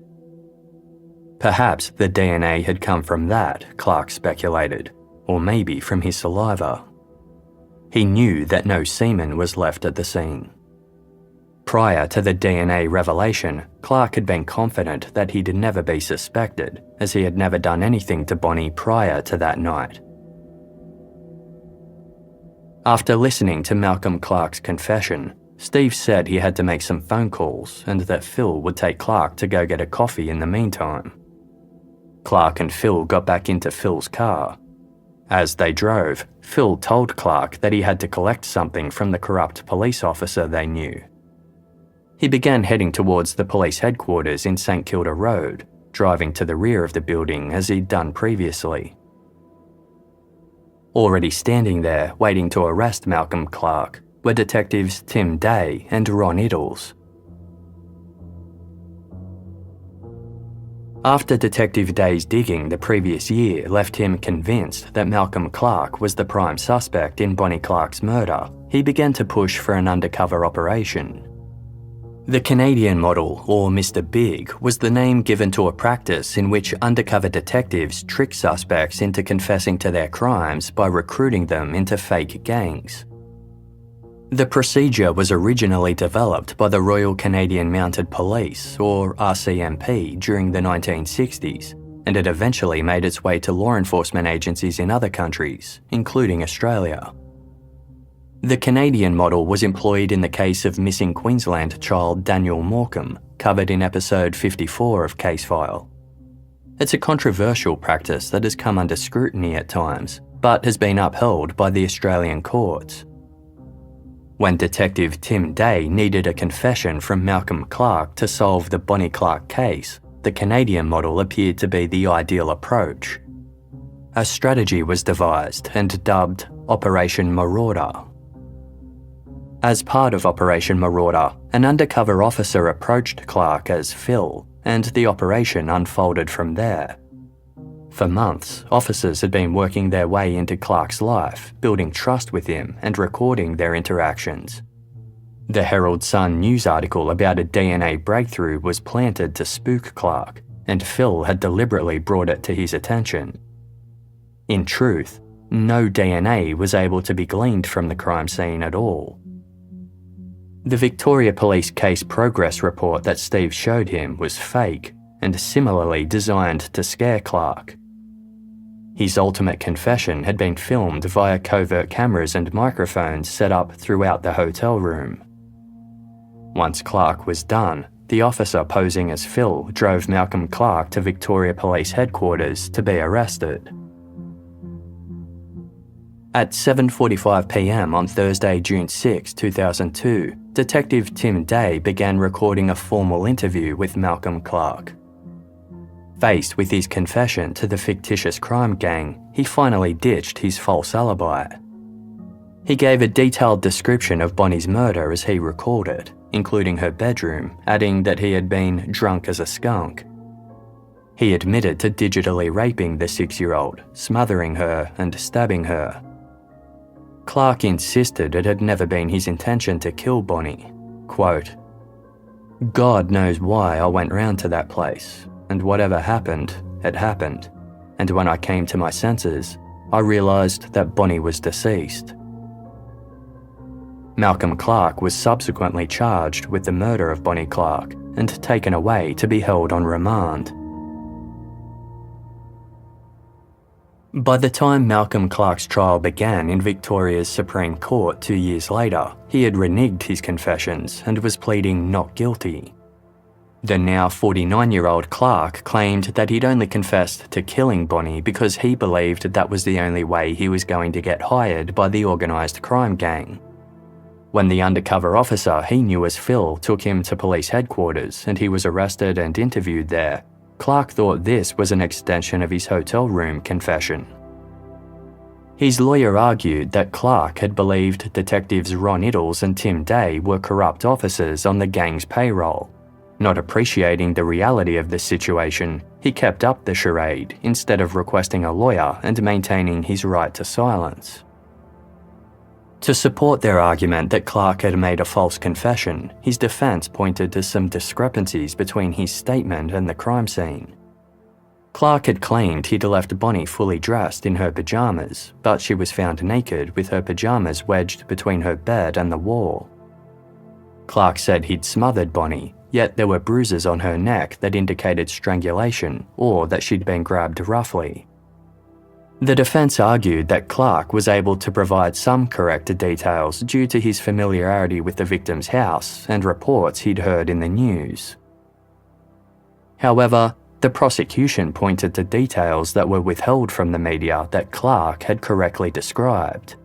Perhaps the DNA had come from that, Clarke speculated, or maybe from his saliva. He knew that no semen was left at the scene. Prior to the DNA revelation, Clarke had been confident that he'd never be suspected, as he had never done anything to Bonnie prior to that night. After listening to Malcolm Clarke's confession, Steve said he had to make some phone calls and that Phil would take Clarke to go get a coffee in the meantime. Clarke and Phil got back into Phil's car. As they drove, Phil told Clarke that he had to collect something from the corrupt police officer they knew. He began heading towards the police headquarters in St Kilda Road, driving to the rear of the building as he'd done previously. Already standing there, waiting to arrest Malcolm Clarke, were detectives Tim Day and Ron Iddles. After Detective Day's digging the previous year left him convinced that Malcolm Clarke was the prime suspect in Bonnie Clarke's murder, he began to push for an undercover operation. The Canadian model, or Mr. Big, was the name given to a practice in which undercover detectives trick suspects into confessing to their crimes by recruiting them into fake gangs. The procedure was originally developed by the Royal Canadian Mounted Police, or RCMP, during the 1960s, and it eventually made its way to law enforcement agencies in other countries, including Australia. The Canadian model was employed in the case of missing Queensland child Daniel Morecambe, covered in episode 54 of Casefile. It's a controversial practice that has come under scrutiny at times, but has been upheld by the Australian courts. When Detective Tim Day needed a confession from Malcolm Clarke to solve the Bonnie Clarke case, the Canadian model appeared to be the ideal approach. A strategy was devised and dubbed Operation Marauder. As part of Operation Marauder, an undercover officer approached Clarke as Phil, and the operation unfolded from there. For months, officers had been working their way into Clarke's life, building trust with him and recording their interactions. The Herald Sun news article about a DNA breakthrough was planted to spook Clarke, and Phil had deliberately brought it to his attention. In truth, no DNA was able to be gleaned from the crime scene at all. The Victoria Police case progress report that Steve showed him was fake and similarly designed to scare Clarke. His ultimate confession had been filmed via covert cameras and microphones set up throughout the hotel room. Once Clarke was done, the officer posing as Phil drove Malcolm Clarke to Victoria Police headquarters to be arrested. At 7:45 p.m. on Thursday, June 6, 2002, Detective Tim Day began recording a formal interview with Malcolm Clarke. Faced with his confession to the fictitious crime gang, he finally ditched his false alibi. He gave a detailed description of Bonnie's murder as he recalled it, including her bedroom, adding that he had been drunk as a skunk. He admitted to digitally raping the 6-year-old, smothering her and stabbing her. Clarke insisted it had never been his intention to kill Bonnie. Quote, "God knows why I went round to that place, and whatever happened, had happened, and when I came to my senses, I realised that Bonnie was deceased." Malcolm Clarke was subsequently charged with the murder of Bonnie Clarke and taken away to be held on remand. By the time Malcolm Clarke's trial began in Victoria's Supreme Court 2 years later, he had reneged his confessions and was pleading not guilty. The now 49-year-old Clarke claimed that he'd only confessed to killing Bonnie because he believed that was the only way he was going to get hired by the organised crime gang. When the undercover officer he knew as Phil took him to police headquarters and he was arrested and interviewed there, Clarke thought this was an extension of his hotel room confession. His lawyer argued that Clarke had believed detectives Ron Iddles and Tim Day were corrupt officers on the gang's payroll. Not appreciating the reality of the situation, he kept up the charade instead of requesting a lawyer and maintaining his right to silence. To support their argument that Clarke had made a false confession, his defence pointed to some discrepancies between his statement and the crime scene. Clarke had claimed he'd left Bonnie fully dressed in her pyjamas, but she was found naked with her pyjamas wedged between her bed and the wall. Clarke said he'd smothered Bonnie, yet there were bruises on her neck that indicated strangulation or that she'd been grabbed roughly. The defence argued that Clarke was able to provide some correct details due to his familiarity with the victim's house and reports he'd heard in the news. However, the prosecution pointed to details that were withheld from the media that Clarke had correctly described.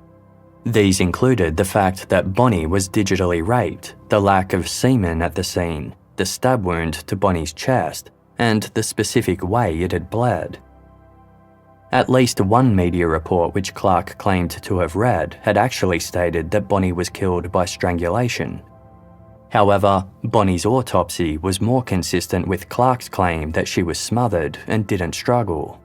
These included the fact that Bonnie was digitally raped, the lack of semen at the scene, the stab wound to Bonnie's chest, and the specific way it had bled. At least one media report which Clarke claimed to have read had actually stated that Bonnie was killed by strangulation. However, Bonnie's autopsy was more consistent with Clarke's claim that she was smothered and didn't struggle.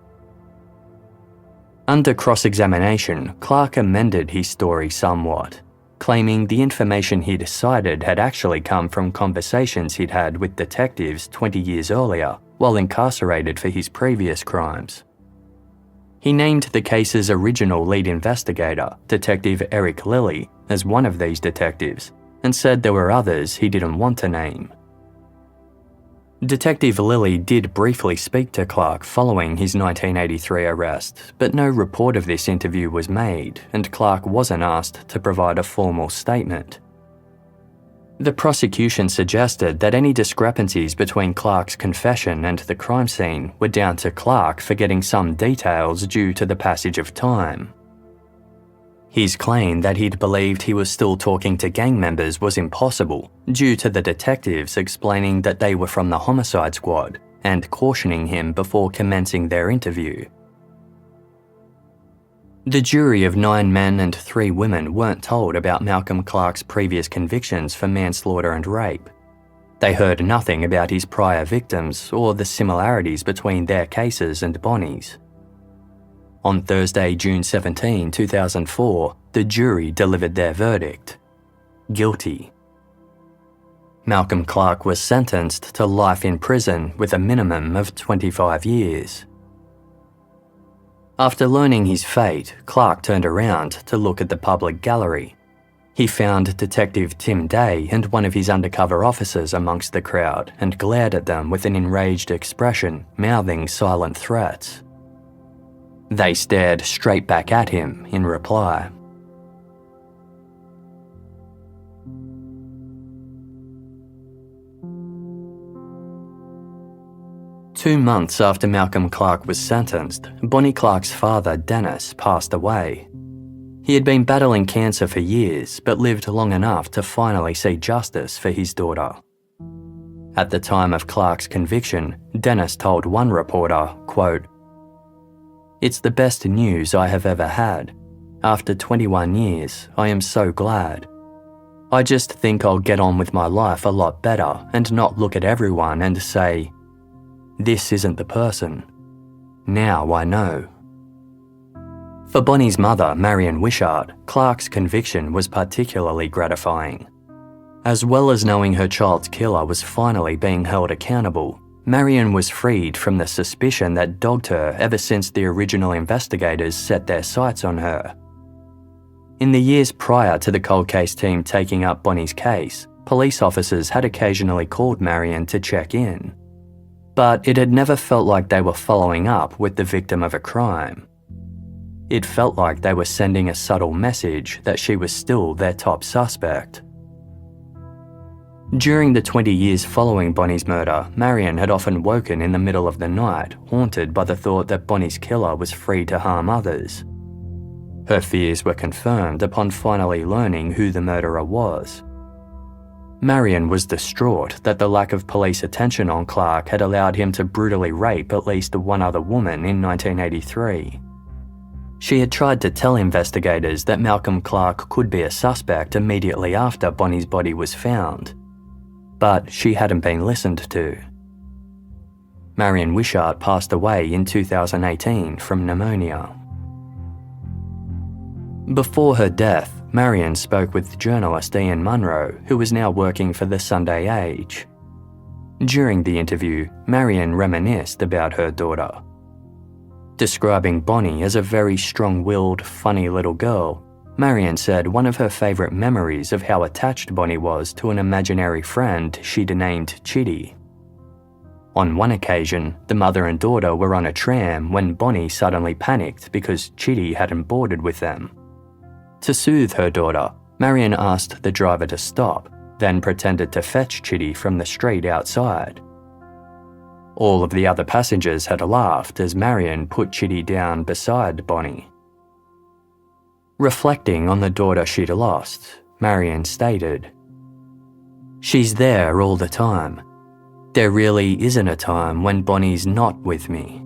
Under cross-examination, Clarke amended his story somewhat, claiming the information he'd cited had actually come from conversations he'd had with detectives 20 years earlier while incarcerated for his previous crimes. He named the case's original lead investigator, Detective Eric Lilly, as one of these detectives, and said there were others he didn't want to name. Detective Lilly did briefly speak to Clarke following his 1983 arrest, but no report of this interview was made, and Clarke wasn't asked to provide a formal statement. The prosecution suggested that any discrepancies between Clarke's confession and the crime scene were down to Clarke forgetting some details due to the passage of time. His claim that he'd believed he was still talking to gang members was impossible, due to the detectives explaining that they were from the homicide squad and cautioning him before commencing their interview. The jury of 9 men and 3 women weren't told about Malcolm Clarke's previous convictions for manslaughter and rape. They heard nothing about his prior victims or the similarities between their cases and Bonnie's. On Thursday, June 17, 2004, the jury delivered their verdict: guilty. Malcolm Clarke was sentenced to life in prison with a minimum of 25 years. After learning his fate, Clarke turned around to look at the public gallery. He found Detective Tim Day and one of his undercover officers amongst the crowd and glared at them with an enraged expression, mouthing silent threats. They stared straight back at him in reply. Two months after Malcolm Clarke was sentenced, Bonnie Clarke's father, Dennis, passed away. He had been battling cancer for years, but lived long enough to finally see justice for his daughter. At the time of Clarke's conviction, Dennis told one reporter, quote, "It's the best news I have ever had. After 21 years, I am so glad. I just think I'll get on with my life a lot better and not look at everyone and say, 'This isn't the person.' Now I know." For Bonnie's mother, Marion Wishart, Clarke's conviction was particularly gratifying. As well as knowing her child's killer was finally being held accountable, Marion was freed from the suspicion that dogged her ever since the original investigators set their sights on her. In the years prior to the cold case team taking up Bonnie's case, police officers had occasionally called Marion to check in. But it had never felt like they were following up with the victim of a crime. It felt like they were sending a subtle message that she was still their top suspect. During the 20 years following Bonnie's murder, Marion had often woken in the middle of the night, haunted by the thought that Bonnie's killer was free to harm others. Her fears were confirmed upon finally learning who the murderer was. Marion was distraught that the lack of police attention on Clarke had allowed him to brutally rape at least one other woman in 1983. She had tried to tell investigators that Malcolm Clarke could be a suspect immediately after Bonnie's body was found, but she hadn't been listened to. Marion Wishart passed away in 2018 from pneumonia. Before her death, Marion spoke with journalist Erin Munro, who was now working for the Sunday Age. During the interview, Marion reminisced about her daughter. Describing Bonnie as a very strong-willed, funny little girl, Marion said one of her favourite memories of how attached Bonnie was to an imaginary friend she'd named Chitty. On one occasion, the mother and daughter were on a tram when Bonnie suddenly panicked because Chitty hadn't boarded with them. To soothe her daughter, Marion asked the driver to stop, then pretended to fetch Chitty from the street outside. All of the other passengers had laughed as Marion put Chitty down beside Bonnie. Reflecting on the daughter she'd lost, Marion stated, "She's there all the time. There really isn't a time when Bonnie's not with me."